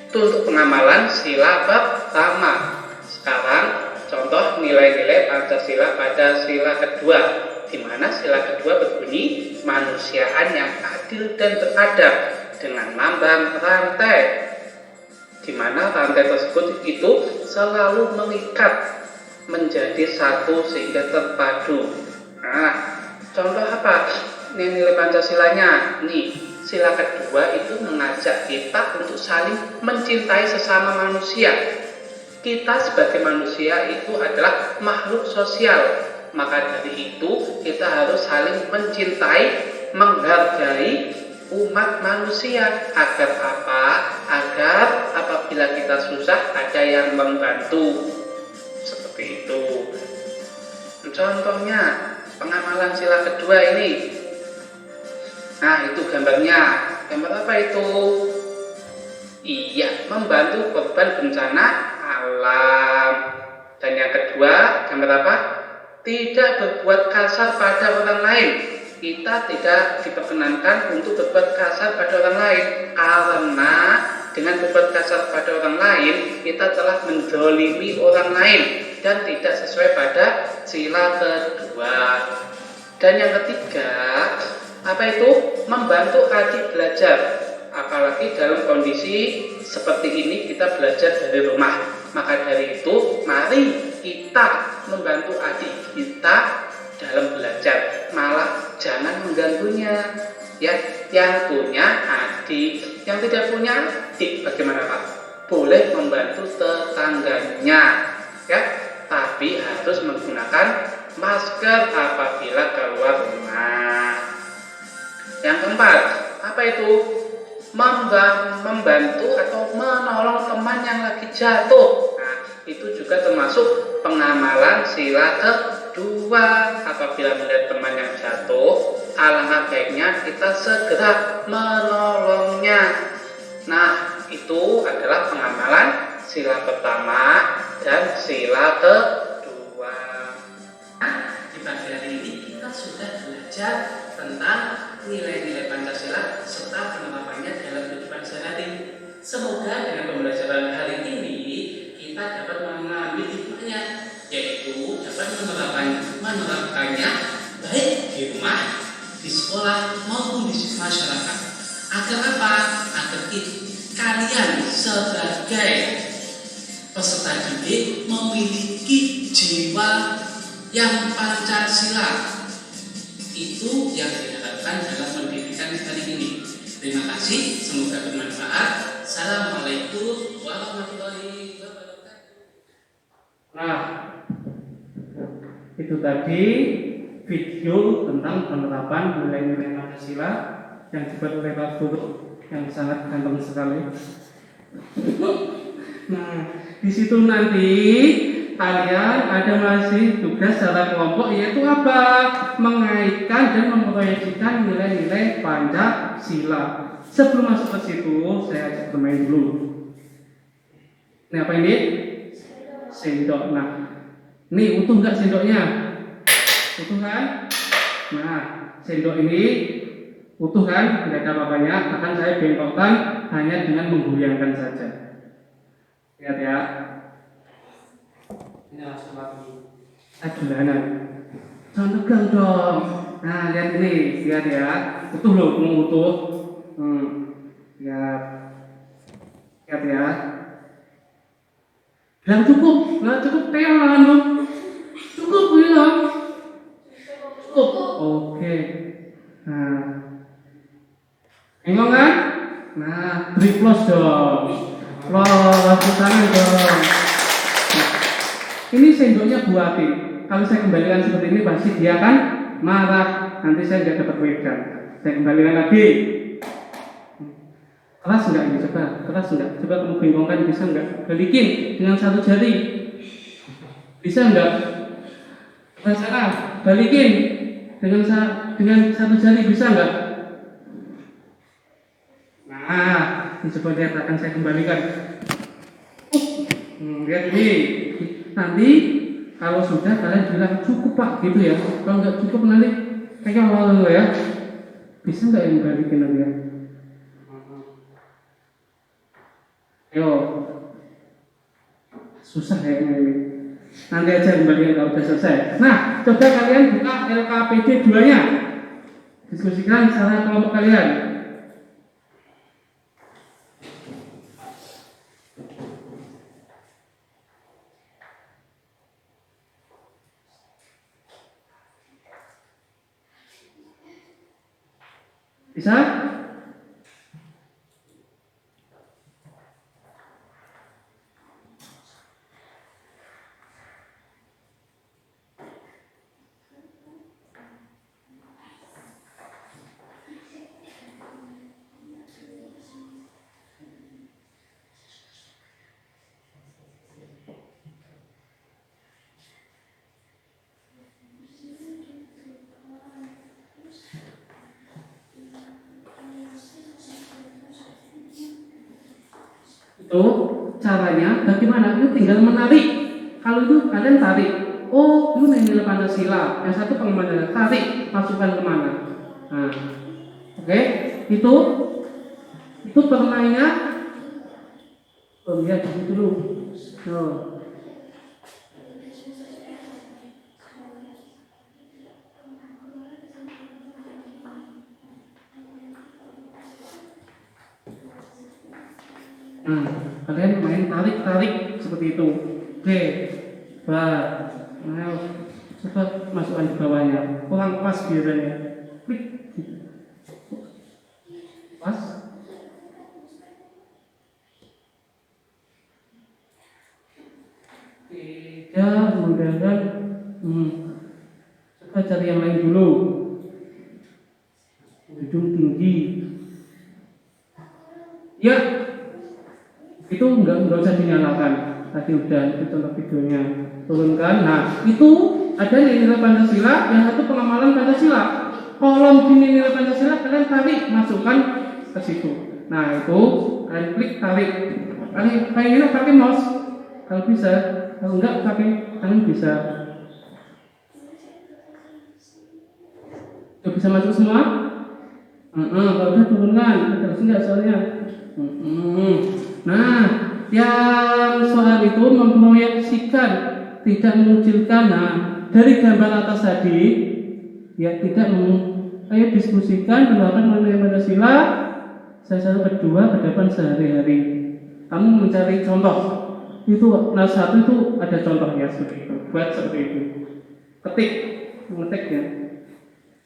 Itu untuk pengamalan sila pertama. Sekarang contoh nilai-nilai Pancasila pada sila kedua, di mana sila kedua berbunyi manusiaan yang adil dan beradab dengan lambang rantai, di mana rantai tersebut itu selalu mengikat menjadi satu sehingga terpadu. Nah, contoh apa? Nilai Pancasilanya. Nih, sila kedua itu mengajak kita untuk saling mencintai sesama manusia. Kita sebagai manusia itu adalah makhluk sosial. Maka dari itu kita harus saling mencintai, menghargai umat manusia. Agar apa? Agar apabila kita susah ada yang membantu. Seperti itu. Contohnya pengamalan sila kedua ini. Nah, itu gambarnya. Gambar apa itu? Iya, membantu korban bencana alam. Dan yang kedua, gambar apa? Tidak berbuat kasar pada orang lain. Kita tidak diperkenankan untuk berbuat kasar pada orang lain, karena dengan berbuat kasar pada orang lain kita telah menzalimi orang lain dan tidak sesuai pada sila kedua. Dan yang ketiga, apa itu? Membantu adik belajar. Apalagi dalam kondisi seperti ini kita belajar dari rumah. Maka dari itu, mari kita membantu adik kita dalam belajar. Malah jangan mengganggunya. Ya, yang punya adik, yang tidak punya adik bagaimana Pak? Boleh membantu tetangganya, ya, tapi harus menggunakan masker apabila keluar rumah. Yang keempat, apa itu? Membantu atau menolong teman yang lagi jatuh. Nah, itu juga termasuk pengamalan sila kedua. Apabila melihat teman yang jatuh, alangkah baiknya kita segera menolongnya. Nah, itu adalah pengamalan sila pertama dan sila kedua. Di pagi hari ini kita sudah belajar tentang nilai-nilai Pancasila serta penerapannya dalam kehidupan sehari-hari. Semoga dengan pembelajaran hari ini kita dapat mengambil hikmahnya, yaitu dapat menerapkannya baik di rumah, di sekolah maupun di masyarakat. Agar apa? Agar kalian sebagai peserta didik memiliki jiwa yang Pancasila. Itu yang diharapkan dalam pendidikan hari ini. Terima kasih, semoga bermanfaat. Assalamualaikum warahmatullahi wabarakatuh. Nah, itu tadi video tentang penerapan nilai-nilai Pancasila yang dibuat oleh Pak Guru yang sangat ganteng sekali. Nah, di situ nanti kalian ada masih tugas secara kelompok, yaitu apa? Mengaitkan dan memproyeksikan nilai-nilai Pancasila. Sebelum masuk ke situ, saya ajak bermain dulu. Ini apa ini? Sendok. Nah, ini utuh nggak sendoknya? Utuh kan? Nah, sendok ini utuh kan? Tidak ada apa-apanya. Akan saya bengkokkan hanya dengan menggoyangkan saja. Lihat ya. Ini langsung lagi. Adulanan. Jangan tegang dong. Nah, lihat ini, lihat ya. Utuh loh, mau utuh. Lihat. Lihat ya. Bilang cukup, nggak cukup telan loh. Cukup bilang. Cukup. Oke. Nah. Engkong kan? Nah, beri plus dong. Plus, tangan dong. Ini sendoknya buatin. Kalau saya kembalikan seperti ini pasti dia akan marah. Nanti saya nggak dapat wedan. Saya kembalikan lagi. Keras enggak ini? Coba, keras enggak? Coba kamu bengkongkan, bisa enggak? Balikin dengan satu jari. Bisa enggak? Rasakan, balikin dengan satu jari, bisa enggak? Nah, ini coba lihat, akan saya kembalikan. Lihat ini. Nanti kalau sudah kalian bilang cukup Pak, gitu ya. Kalau enggak cukup nanti kayak awal ya. Bisa enggak yang balikin nanti ya? Yo, susah kayaknya ini. Nanti aja kembalian kalau sudah selesai. Nah, coba kalian buka LKPD 2-nya. Diskusikan secara kelompok kalian. Bisa? Itu caranya bagaimana? Itu tinggal menarik. Kalau itu kalian tarik. Oh, itu nilai Pancasila. Yang satu pengembangan tarik, masukkan kemana? Nah, oke. Itu permainnya. Oh ya, di situ dulu. Oh. Nah, kalian main tarik-tarik seperti itu. Oke, nah, coba masukkan di bawahnya. Kurang pas biasanya. Klik. Pas. Tidak, mudah-mudahan. Coba cari yang lain dulu. Hidung tinggi. Ya. Itu enggak usah dinyalakan. tadi udah itu contoh videonya. Turunkan. Nah, itu ada nilai Pancasila, yang satu pengamalan Pancasila. Kolom gini nilai Pancasila kalian tarik, masukkan ke situ. Nah, itu kalian klik tarik. Kalian pakai mouse kalau bisa, kalau enggak pakai kalian bisa. Itu bisa masuk semua? Kalau udah turunkan, terus enggak soalnya. Nah, yang soal itu memproyeksikan, tidak mengucilkan. Nah, dari gambar atas tadi, ya tidak ayo diskusikan penerapan mengenai Pancasila secara kedua ke depan sehari-hari. Kamu mencari contoh itu, nah satu itu ada contohnya seperti itu, buat seperti itu. Ketik, mengetik ya.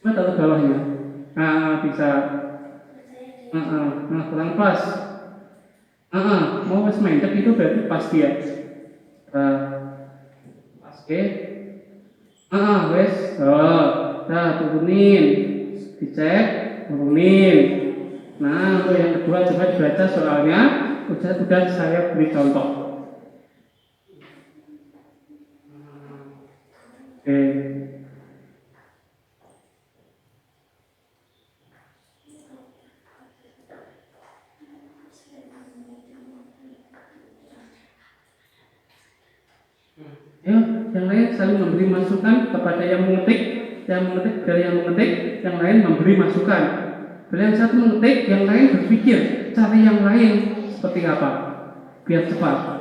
Coba taruh bawahnya. Nah, bisa. Nah, kurang pas. Mau wes mendek itu berarti pasti ya. Pas ke. Wes. Nah, turunin. Dicek, turunin. Nah, untuk yang kedua coba dibaca soalnya. Sudah saya beri contoh. Oke. Ya, yang lain saling memberi masukan kepada yang mengetik dari yang mengetik, yang lain memberi masukan. Bila yang satu mengetik, yang lain berpikir cari yang lain seperti apa biar cepat.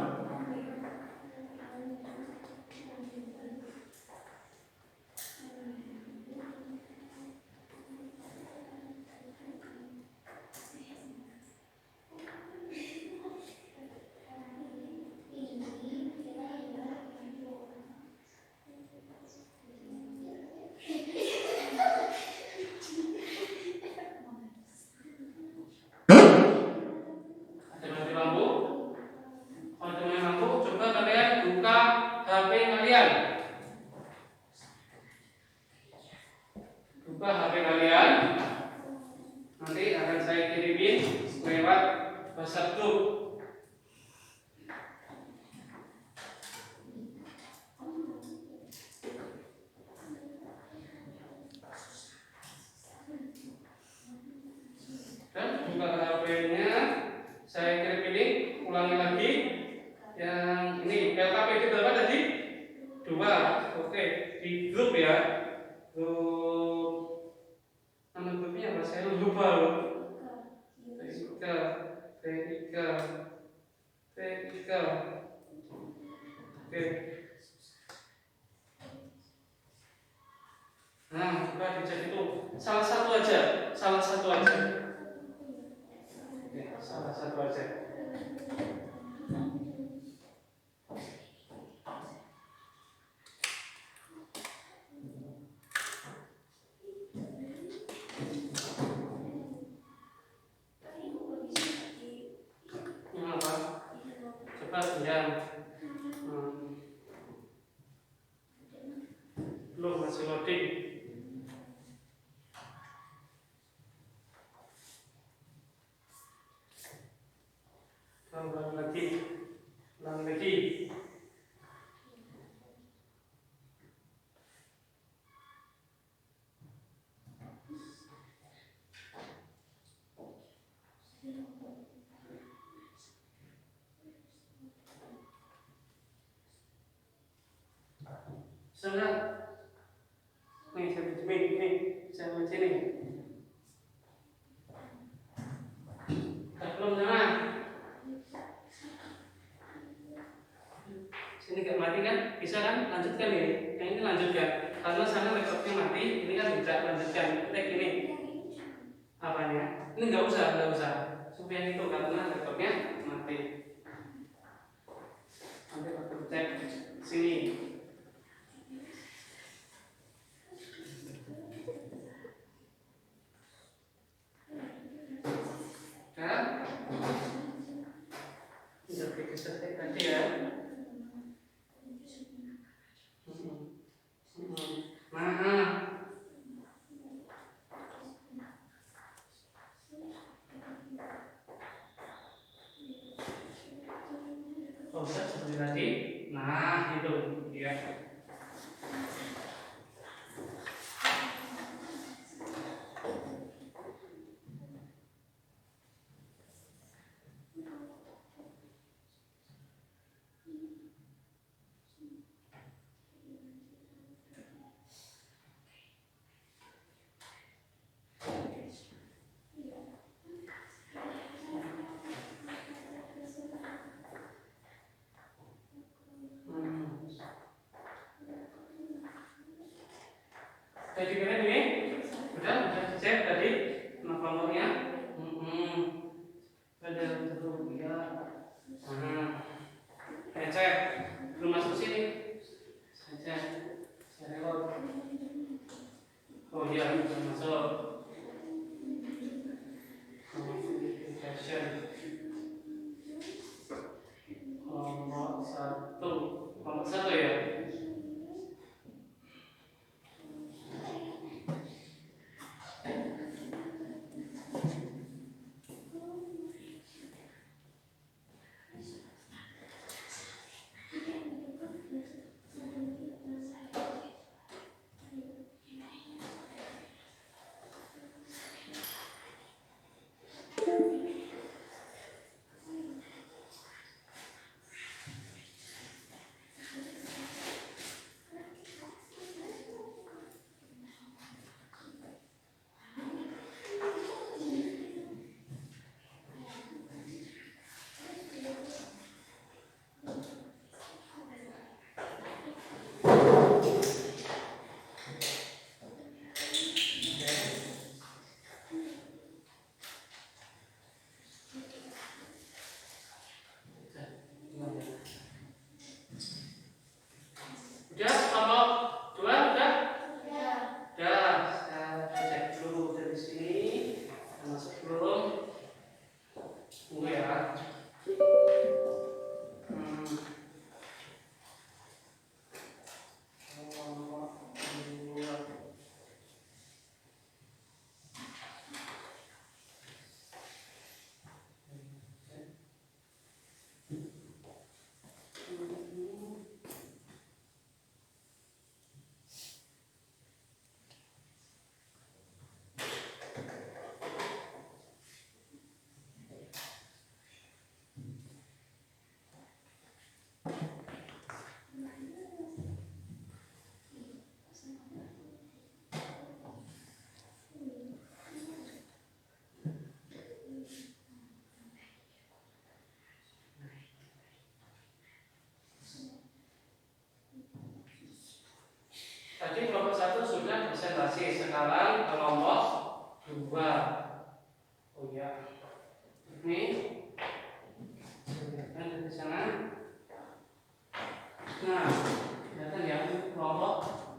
Buka HP kalian, nanti akan saya kirimin lewat WhatsApp group. Dan buka HP-nya, saya kirim ini, ulangi lagi. Yang ini LKP itu berapa tadi? 2. Oke, di grup ya. Grup, nama grupnya apa? Saya lupa loh. T3. Oke. Nah, coba dicek itu. Salah satu aja. Oke, salah satu aja. Apa? Coba pinjam. Belum, masih loading. Ulang lagi. Sudah. Nih, saya pinjemin. Nih, saya baca nih. Belum sana. Sini gak mati kan? Bisa kan? Lanjutkan ini. Yang ini lanjutkan. Karena sana laptopnya mati, ini kan tidak lanjutkan. Ketik ini. Apanya? Ini nggak usah. Supaya itu karena laptopnya mati. Nanti aku cek sini. Tadi ya. Seperti tadi. Jadi keren ini? Udah cek tadi nomornya. Ada dulu ya. Cek belum masuk sini. Cek. Oh iya, belum masuk. Notification. Nomor satu ya. Udah, nomor 2 udah? Udah, saya cek dulu dari sini. Masuk belum? Tunggu ya. Nomor 2. Tadi kelompok 1 sudah presentasi, sekarang kelompok 2. Oh ya, ini kelihatan dari sana. Nah, kelihatan ya kelompok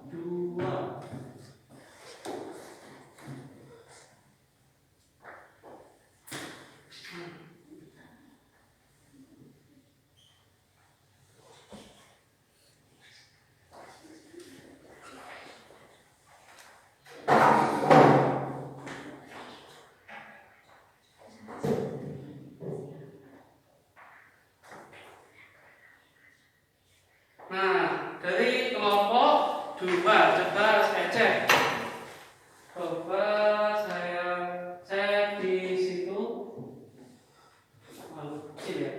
2. Nah, dari kelompok 2 coba saya cek. Coba saya cek di situ. Kecil ya.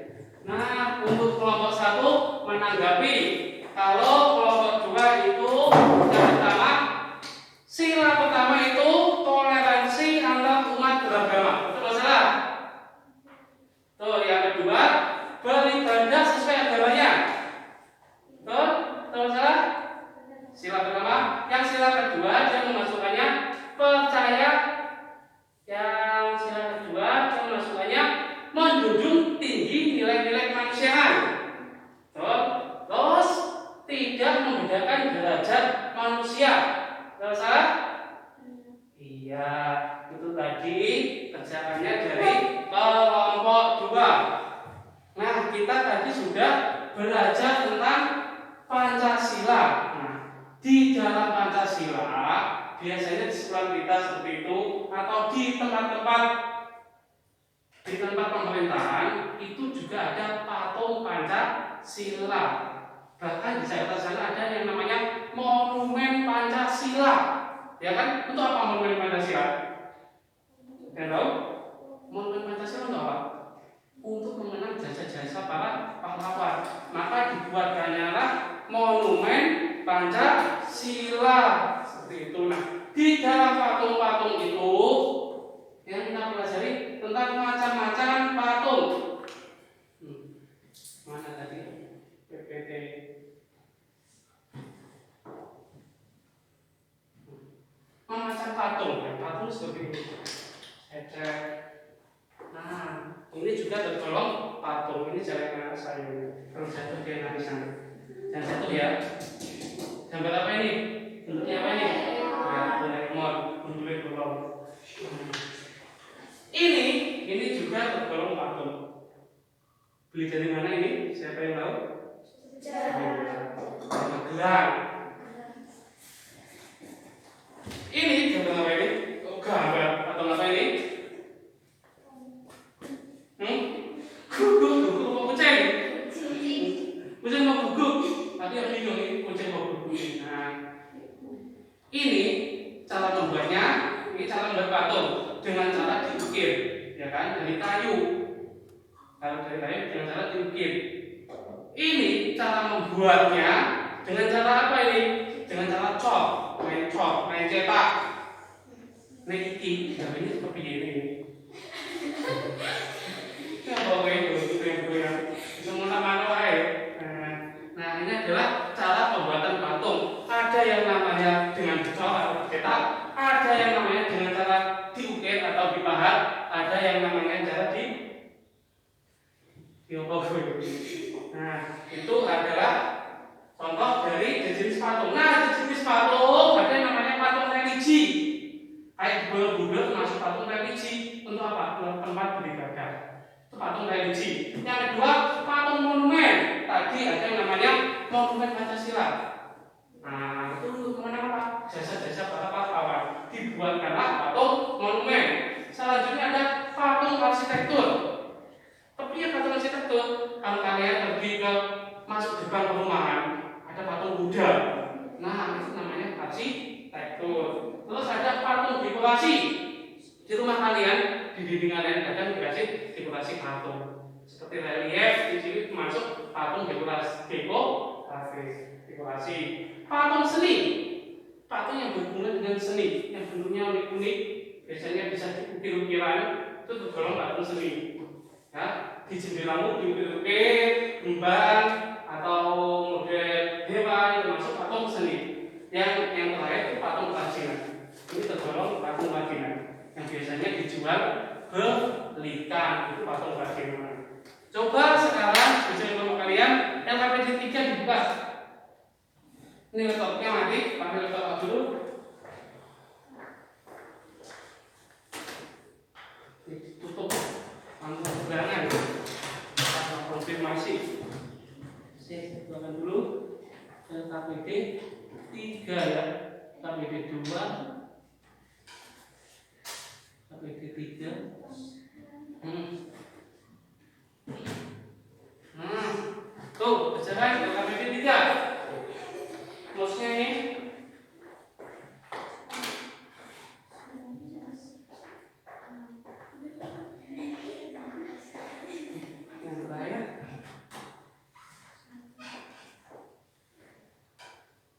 Nah, untuk kelompok 1 menanggapi kalau kelompok 2 itu yang pertama, sila pertama itu toleransi antar umat beragama. Betul atau salah? Tuh, yang kedua, beribadah sesuai agamanya. Betul? Betul salah? Sila pertama. Yang sila kedua dia memasukkannya percaya. Yang sila kedua dia memasukkannya menjunjung tinggi nilai-nilai kemanusiaan. Betul? Terus tidak membedakan derajat manusia. Betul salah? Iya, itu tadi kerjaannya dari kelompok 2. Nah, kita tadi sudah belajar tentang Pancasila. Nah, di dalam Pancasila biasanya di sekolah kita seperti itu, atau di tempat-tempat pemerintahan itu juga ada patung Pancasila. Bahkan di Jakarta sana ada yang namanya Monumen Pancasila. Ya kan? Untuk apa Monumen Pancasila? Kalian tahu? Monumen Pancasila untuk apa? Untuk mengenang jasa-jasa para pahlawan. Maka dibuatkannya Monumen Pancasila. Seperti itu. Nah, di dalam patung-patung itu yang kita pelajari tentang macam-macam patung. Mana tadi? PPT. patung. Ya, patung seperti ini. Cecek. Nah, ini juga tergolong patung. Ini jalan saya. Kalau jatuh dia nari sana. Jangan jatuh ya. Gambar apa ini? Bentuknya apa ini? Ya, Doraemon. Bentuknya bolong. Ini juga tergolong patung. Beli dari mana ini? Siapa yang tahu? Magelang. Ini gambar apa ini? Oh, gambar atau apa ini? Guguk apa kucing? Kucing mau guguk. Tadi yang bingung ini kucing mau guguk. Nah, ini cara membuatnya. Ini cara membuat patung dengan cara diukir, ya kan? Dari kayu. Kalau dari kayu dengan cara diukir. Ini cara membuatnya dengan cara apa ini? Dengan cara cop, main cetak. Nah ini seperti ini. Ini apa yang semua mana Nah ini adalah cara pembuatan patung. Ada yang namanya dengan cop atau cetak, ada yang namanya dengan cara diukir atau dipahat, ada yang namanya cara Nah, itu adalah contoh dari jenis patung. Nah, jenis patung ada yang namanya patung religi. Kayak Borobudur termasuk patung religi. Untuk apa? Tempat beribadah. Itu patung religi. Yang kedua, patung monumen. Tadi ada yang namanya monumen Pancasila. Nah, itu kemana-mana? Jasa-jasa para pahlawan. Dibuatkanlah patung monumen. Selanjutnya ada patung arsitektur. Tapi ya patung arsitektur, kalau kalian pergi ke masuk gerbang perumahan, ada patung Buddha. Nah, itu namanya arsitektur. Terus ada patung dekorasi. Di rumah kalian, di dinding kalian kadang dikasih dekorasi patung. Seperti relief, di sini termasuk patung dekorasi. Patung seni. Patung yang berhubungan dengan seni, yang bentuknya unik-unik, biasanya bisa diukir-ukiran, itu tergolong patung seni. Ya, di jendelamu diukir-ukir, gemban atau model hewan termasuk patung seni. Yang terakhir itu patung kerajinan. Ini tergolong patung kerajinan yang biasanya dijual belikan, itu patung kerajinan. Coba sekarang bisa untuk kalian LKPD 3 dibuka. Ini laptopnya mati, pakai laptop dulu. Tutup langsung pegangan. Konfirmasi. Saya buatkan dulu KPD 3 ya. KPD 2, KPD 3. Tuh, berjalan ke KPD 3. Mouse-nya ini.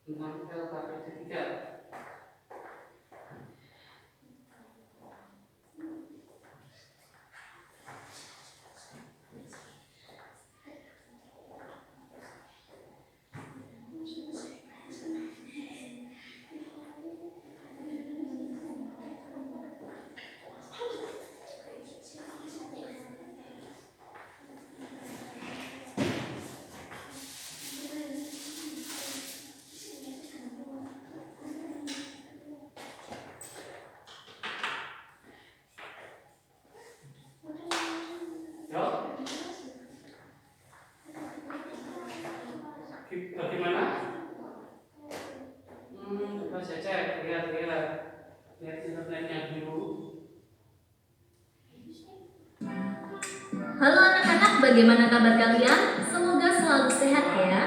Tentang LKPD 3. Bagaimana? Coba saya cek, lihat internetnya dulu. Halo anak-anak, bagaimana kabar kalian? Semoga selalu sehat ya.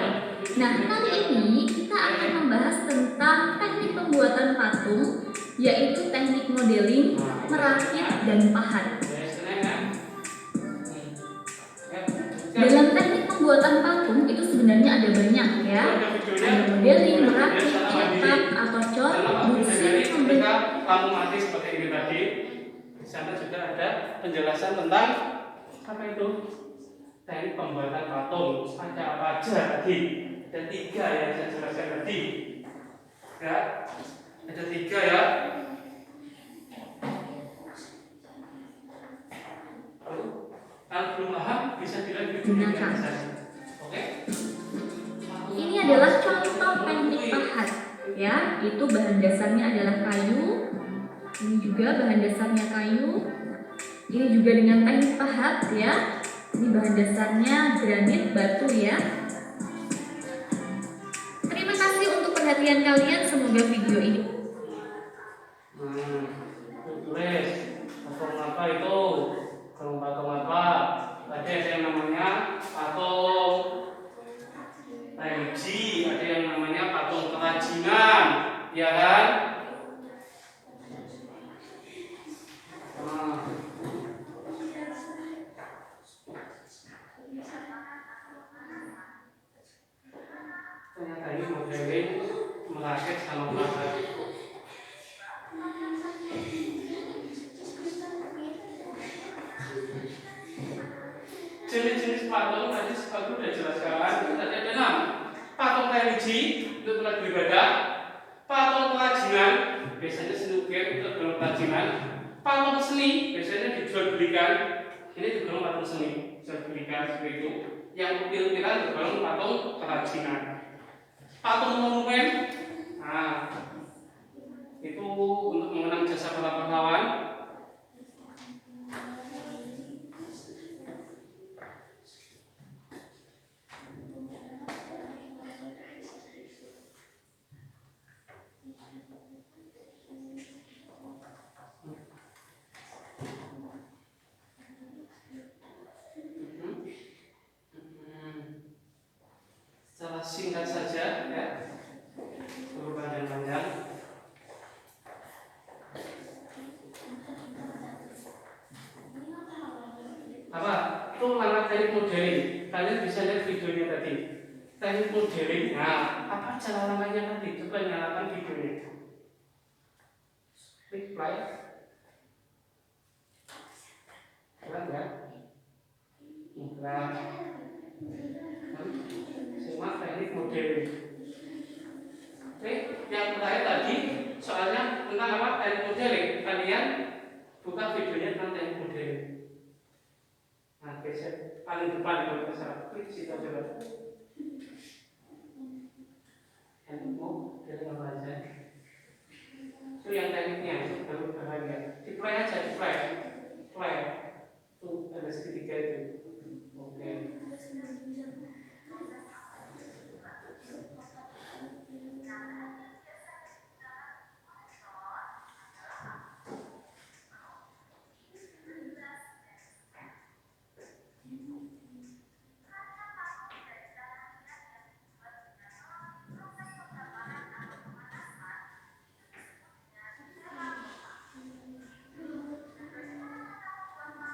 Nah, kali ini kita akan membahas tentang teknik pembuatan patung, yaitu teknik modeling, merakit, dan pahat. Dalam teknik pembuatan patung itu sebenarnya ada banyak ya. Ada modeling, merakit, cetak, atau cor, busi, ketika lampu mati seperti ini tadi. Di sana juga ada penjelasan tentang apa itu teknik pembuatan patung. Ada apa aja tadi? Ada 3 yang saya jelaskan tadi. Ya, ada 3 ya. itu bahan dasarnya adalah kayu. Ini juga bahan dasarnya kayu. Ini juga dengan teknik pahat ya. Ini bahan dasarnya granit batu ya. Terima kasih untuk perhatian kalian. Semoga video ini Tulis patung apa itu? Patung apa? Tadi ada yang namanya patung religi, ada yang namanya patung kerajinan, ya kan? Ternyata ini modeling merakit sama pahat. Jenis-jenis patung tadi aku sudah jelaskan. Tadi ada 6. Patung religi untuk tempat beribadah, patung kerajinan biasanya senukir untuk dalam kerajinan, patung seni biasanya dijual belikan. Ini juga patung seni jual belikan seperti itu. Yang ukir-ukiran juga patung kerajinan. Patung monumen, nah itu untuk mengenang jasa para pahlawan. Secara singkat saja ya, berpanjang-panjang. Apa? Itu langkah teknik modeling. Kalian bisa lihat videonya tadi. Teknik modeling. Nah, apa cara langkahnya tadi? Coba nyalakan videonya. Klik play. Keren ya? Nah, simak teknik modeling. Oke, yang terakhir tadi soalnya tentang apa? Teknik modeling. Kalian buka videonya tentang teknik modeling. Nah, geser paling depan kalau bisa klik situ aja. Teknik modeling apa aja? Itu yang tekniknya itu baru bahagia. Di play aja, di play. Play. Tuh ada segitiga itu. Oke.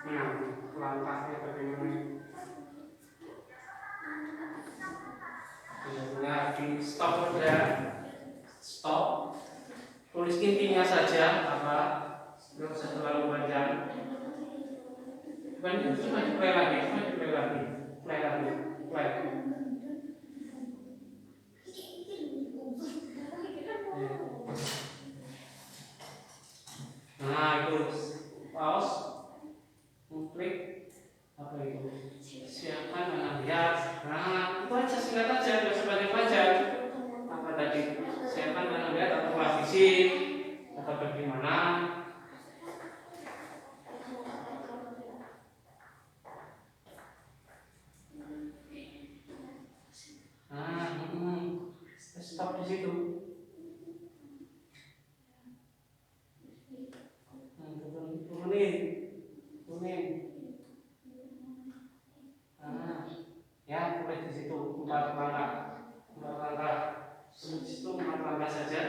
Nah, langkahnya bagaimana? Biasanya di stop saja, stop. Tulis intinya saja apa, nggak usah terlalu panjang. Bukan itu cuma play lagi, play lagi. Nah itu pause, klik apa itu? Siapkan dan lihat. Nah itu aja singkat aja, nggak usah panjang-panjang. Apa tadi? Siapkan dan lihat atau klasisi atau bagaimana? Stop di situ. Turunin. Ya, mulai di situ 4 langkah. 4 langkah. Di situ 4 langkah saja.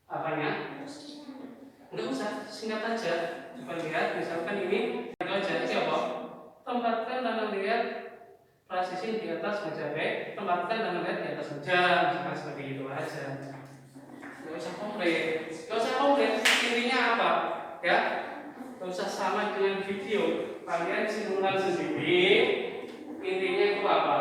Apanya? Enggak usah, singkat aja. Coba lihat, misalkan ini itu aja siapa? Tempatkan dan lihat posisi di atas meja B, tempatkan dan lihat di atas meja, misalkan seperti itu aja. Enggak usah komplit. Intinya apa? Ya, enggak usah sama dengan video. Kalian simpulkan sendiri. Intinya itu apa?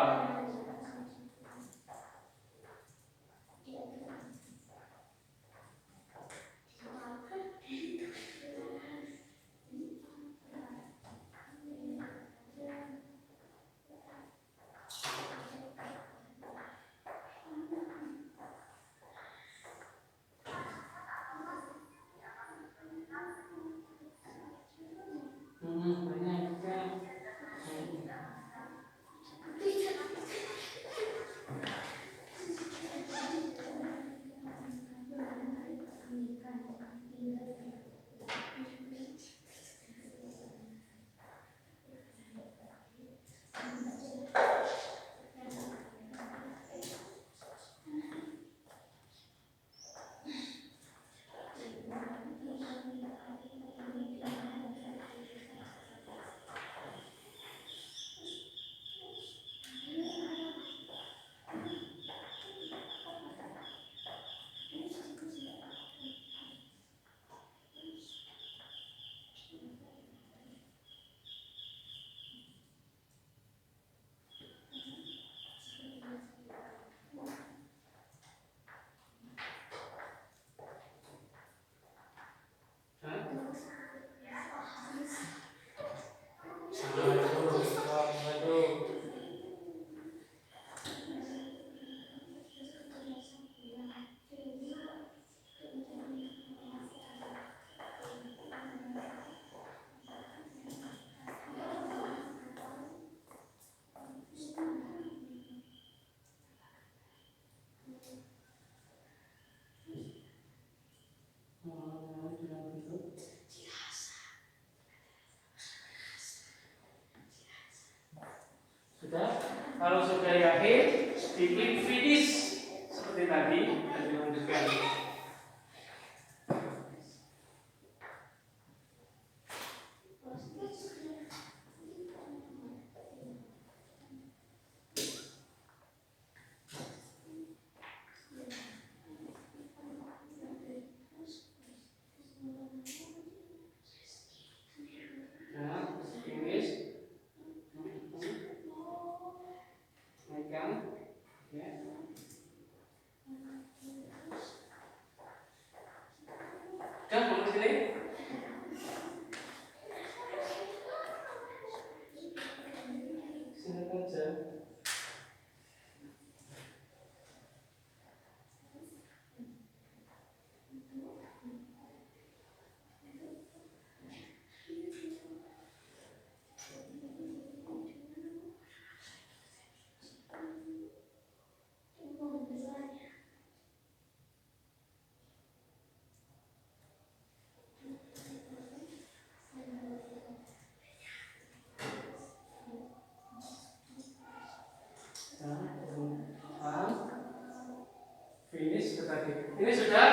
Ini sudah?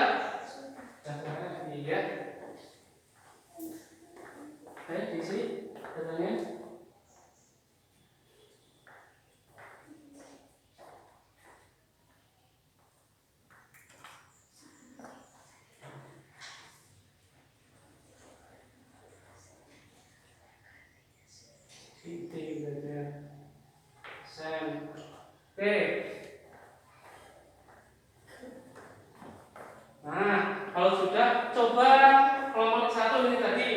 Iya. Ayo diisi datanya. Titik saja. Sen. Oke. Nah, kalau sudah, coba kelompok 1 ini tadi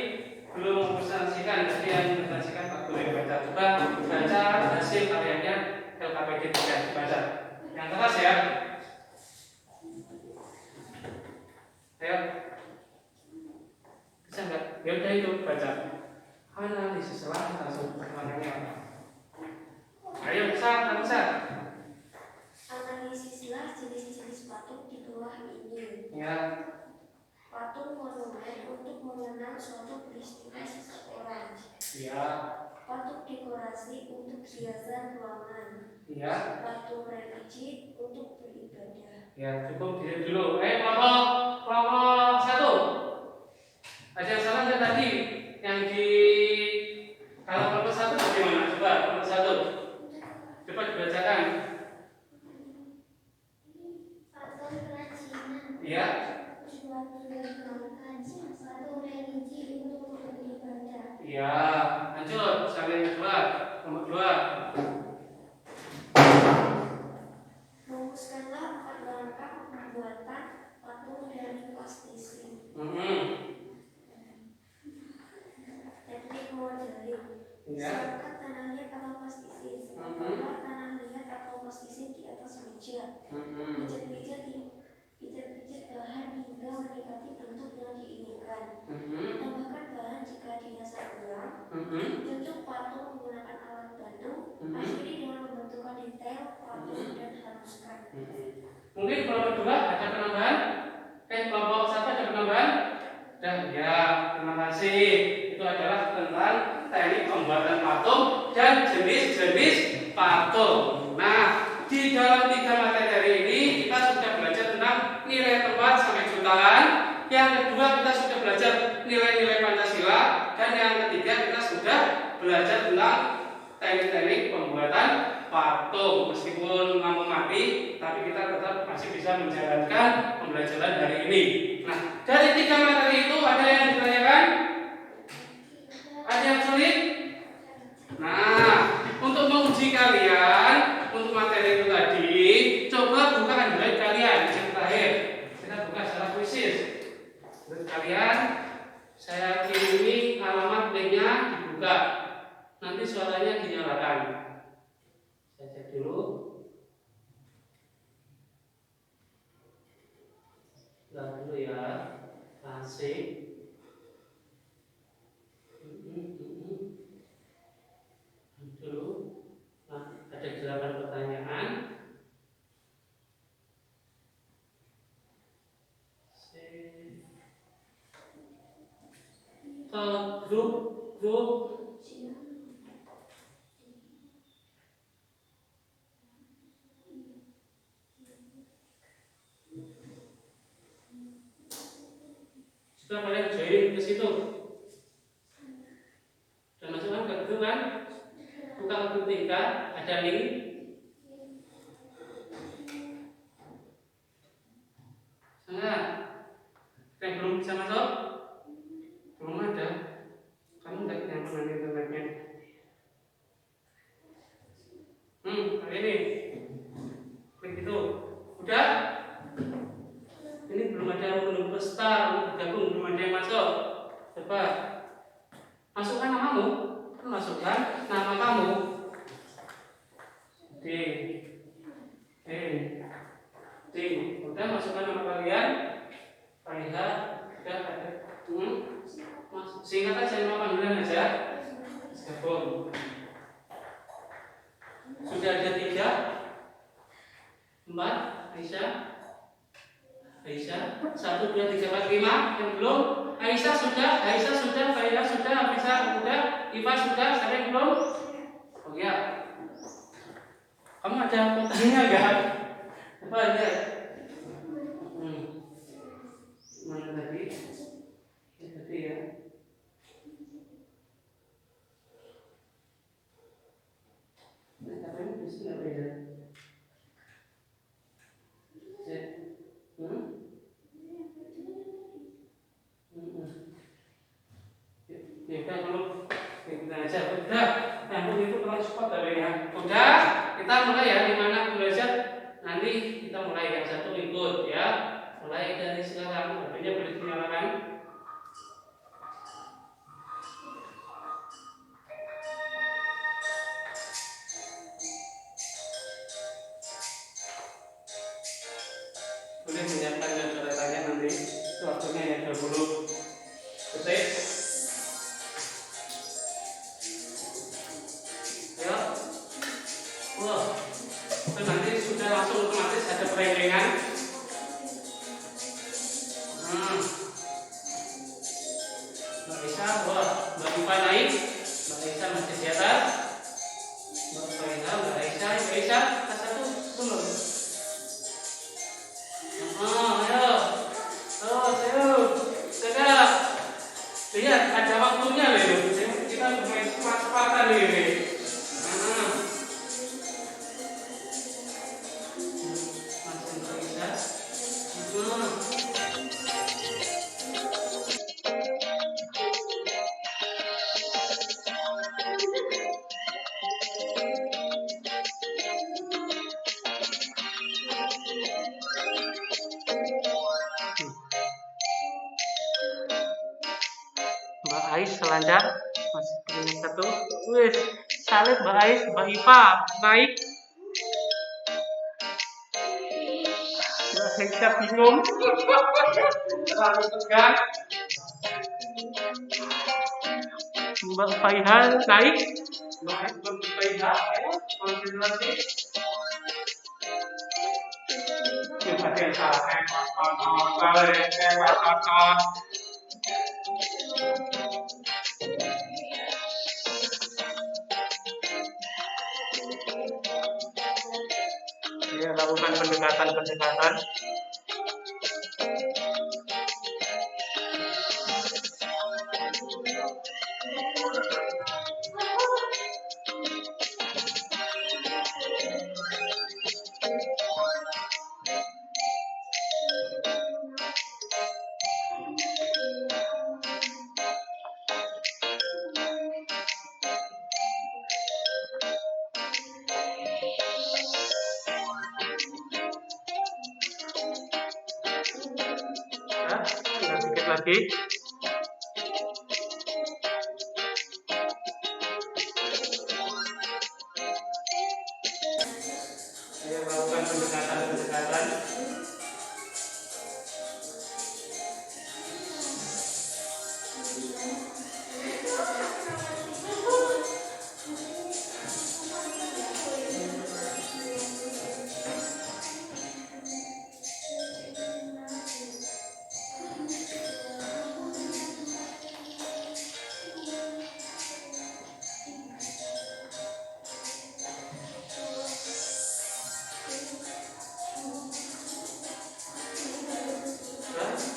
belum presentasikan, jadi yang presentasikan Pak Guru baca. Coba baca hasil karyanya LKPD 3, baca. Yang keras ya. Ayo. Bisa nggak? Ya udah itu baca. Analisis langsung pertanyaannya apa? Ayo, bisa. Analisislah jenis-jenis patung di bawah ini. Ya. Patung monumen untuk mengenang suatu peristiwa seseorang. Ya. Patung dekorasi untuk hiasan ruangan. Ya. Patung religi untuk beribadah. Ya, cukup dulu. Kelompok 1. Ada yang salah nggak tadi? Yang di kalau kelompok 1 bagaimana? Coba kelompok 1. Coba dibacakan. Patung kerajinan. Iya. Suatu dekorasi. Patung religi untuk beribadah. Iya. Lanjut. Sampai yang kedua. Kelompok 2. Rumuskanlah 4 langkah pembuatan patung dari plastisi. Teknik modeling. Ya. Siapkan tanah liat atau plastisi. Letakkan tanah liat atau plastisi di atas meja. Pijat-pijat bahan hingga mendekati bentuk yang diinginkan. Tambahkan bahan jika dirasa kurang. Bentuk patung menggunakan alat bantu. Akhiri dengan membentukkan detail patung dan haluskan. Mungkin kelompok 2 ada penambahan? Kelompok 1 ada penambahan? Dan ya, terima kasih. Itu adalah tentang teknik pembuatan patung dan jenis-jenis patung. Nah, di dalam 3 materi hari ini kita sudah belajar tentang nilai tempat sampai jutaan. Yang kedua kita sudah belajar nilai-nilai Pancasila. Dan yang ketiga kita sudah belajar tentang teknik-teknik pembuatan patung. Meskipun lampu mati, tapi kita tetap masih bisa menjalankan pembelajaran hari ini. Nah, dari 3 materi itu ada yang ditanyakan? Ada yang sulit? Nah, untuk menguji kalian untuk materi itu tadi, coba buka Android kalian yang terakhir. Kita buka secara khusus. Untuk kalian, saya kirimi alamat linknya dibuka. Nanti suaranya dinyalakan. Saya cek dulu. Lihat dulu ya. Asik. Dulu. Nah, ada 8 pertanyaan. Grup Sudah kalian join ke situ dan masukkan ke grup kan? Buka ke grup 3, ada link. Sangat. Yang belum bisa masuk? Belum ada. Kamu nggak nyambung internetnya. Hari ini klik itu. Udah? Ini belum ada menu peserta, bergabung, belum ada yang masuk. Coba masukkan namamu, masukkan nama kamu. Udah masukkan nama kalian. Faiha, udah ada. Singkat aja nama panggilan aja. Gabung. Sudah ada 3, 4, Aisyah, 1, 2, 3, 4, 5. Yang belum? Aisyah sudah, Faiha sudah, Aisyah sudah, Iva sudah, siapa yang belum? Oh ya. Kamu ada pertanyaan enggak? Coba lihat. Mulai dari sekarang, HP-nya boleh dinyalakan. Boleh menyiapkan data-datanya nanti. Waktunya yang 20 detik. Ya. Wah. Itu nanti sudah langsung otomatis ada perendengan. Mbak Isa, wah, Mbak Ipa naik, Mbak Isa masih di atas, Mbak Faida, Mbak Isa, satu turun. Ayo, sudah. Lihat ada waktunya loh. Kita bermain cepat-cepatan ini. Masih Mbak Isa. Mbak Ais selancar masih punya satu. Wih, salib Mbak Ais, Mbak Ipa naik. Mbak Aisyah bingung. Terlalu tegang. Mbak Faiha naik. Mbak Faiha, konsentrasi. Berarti yang salah. Dia lakukan pendekatan. Tinggal sedikit lagi. Saya melakukan pendekatan.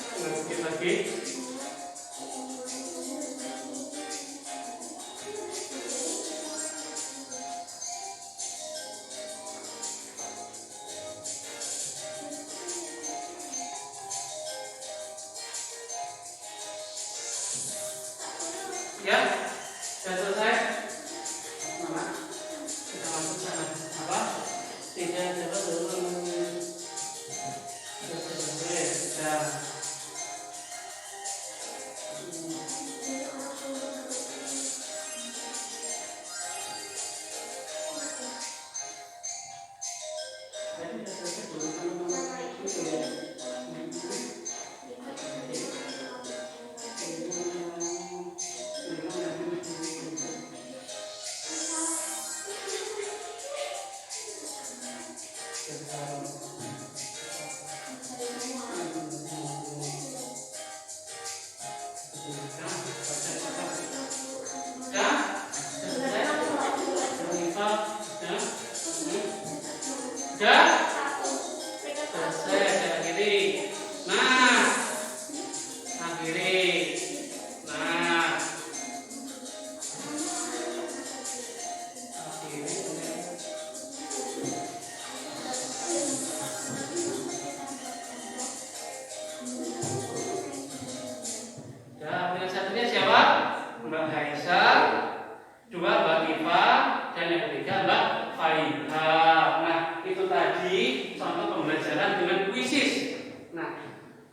Tinggal sedikit lagi. Ya, sudah selesai. Mama, kita masuk sana. Apa? Tidak dapat dulu. Sudah.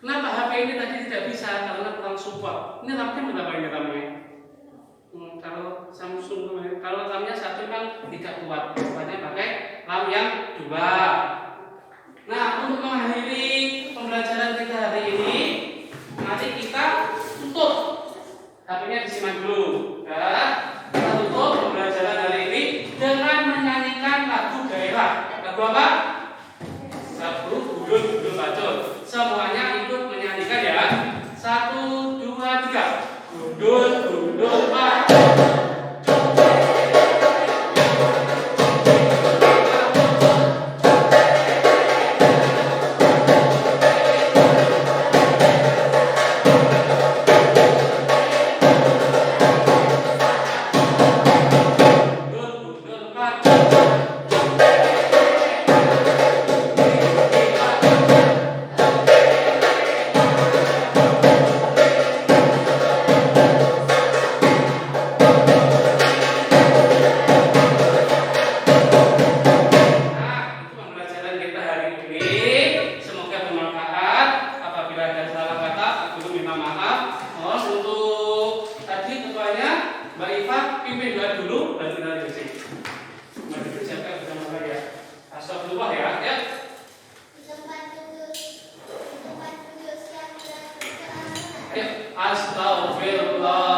Kenapa HP ini tadi tidak bisa? Karena kurang support. Ini RAM-nya berapa ini RAM-nya? Kalau Samsung, kalau RAM-nya satu memang tidak kuat, makanya pakai RAM yang 2. Nah, untuk mengakhiri pembelajaran kita hari ini, mari kita tutup. HP-nya disimpan dulu. Ya, kita tutup pembelajaran hari ini dengan menyanyikan lagu daerah. Lagu apa? Lagu Gundul Bacul. Semuanya ikut menyanyikan ya. 1, 2, 3. Gundul, gundul bacul. Astagfirullah.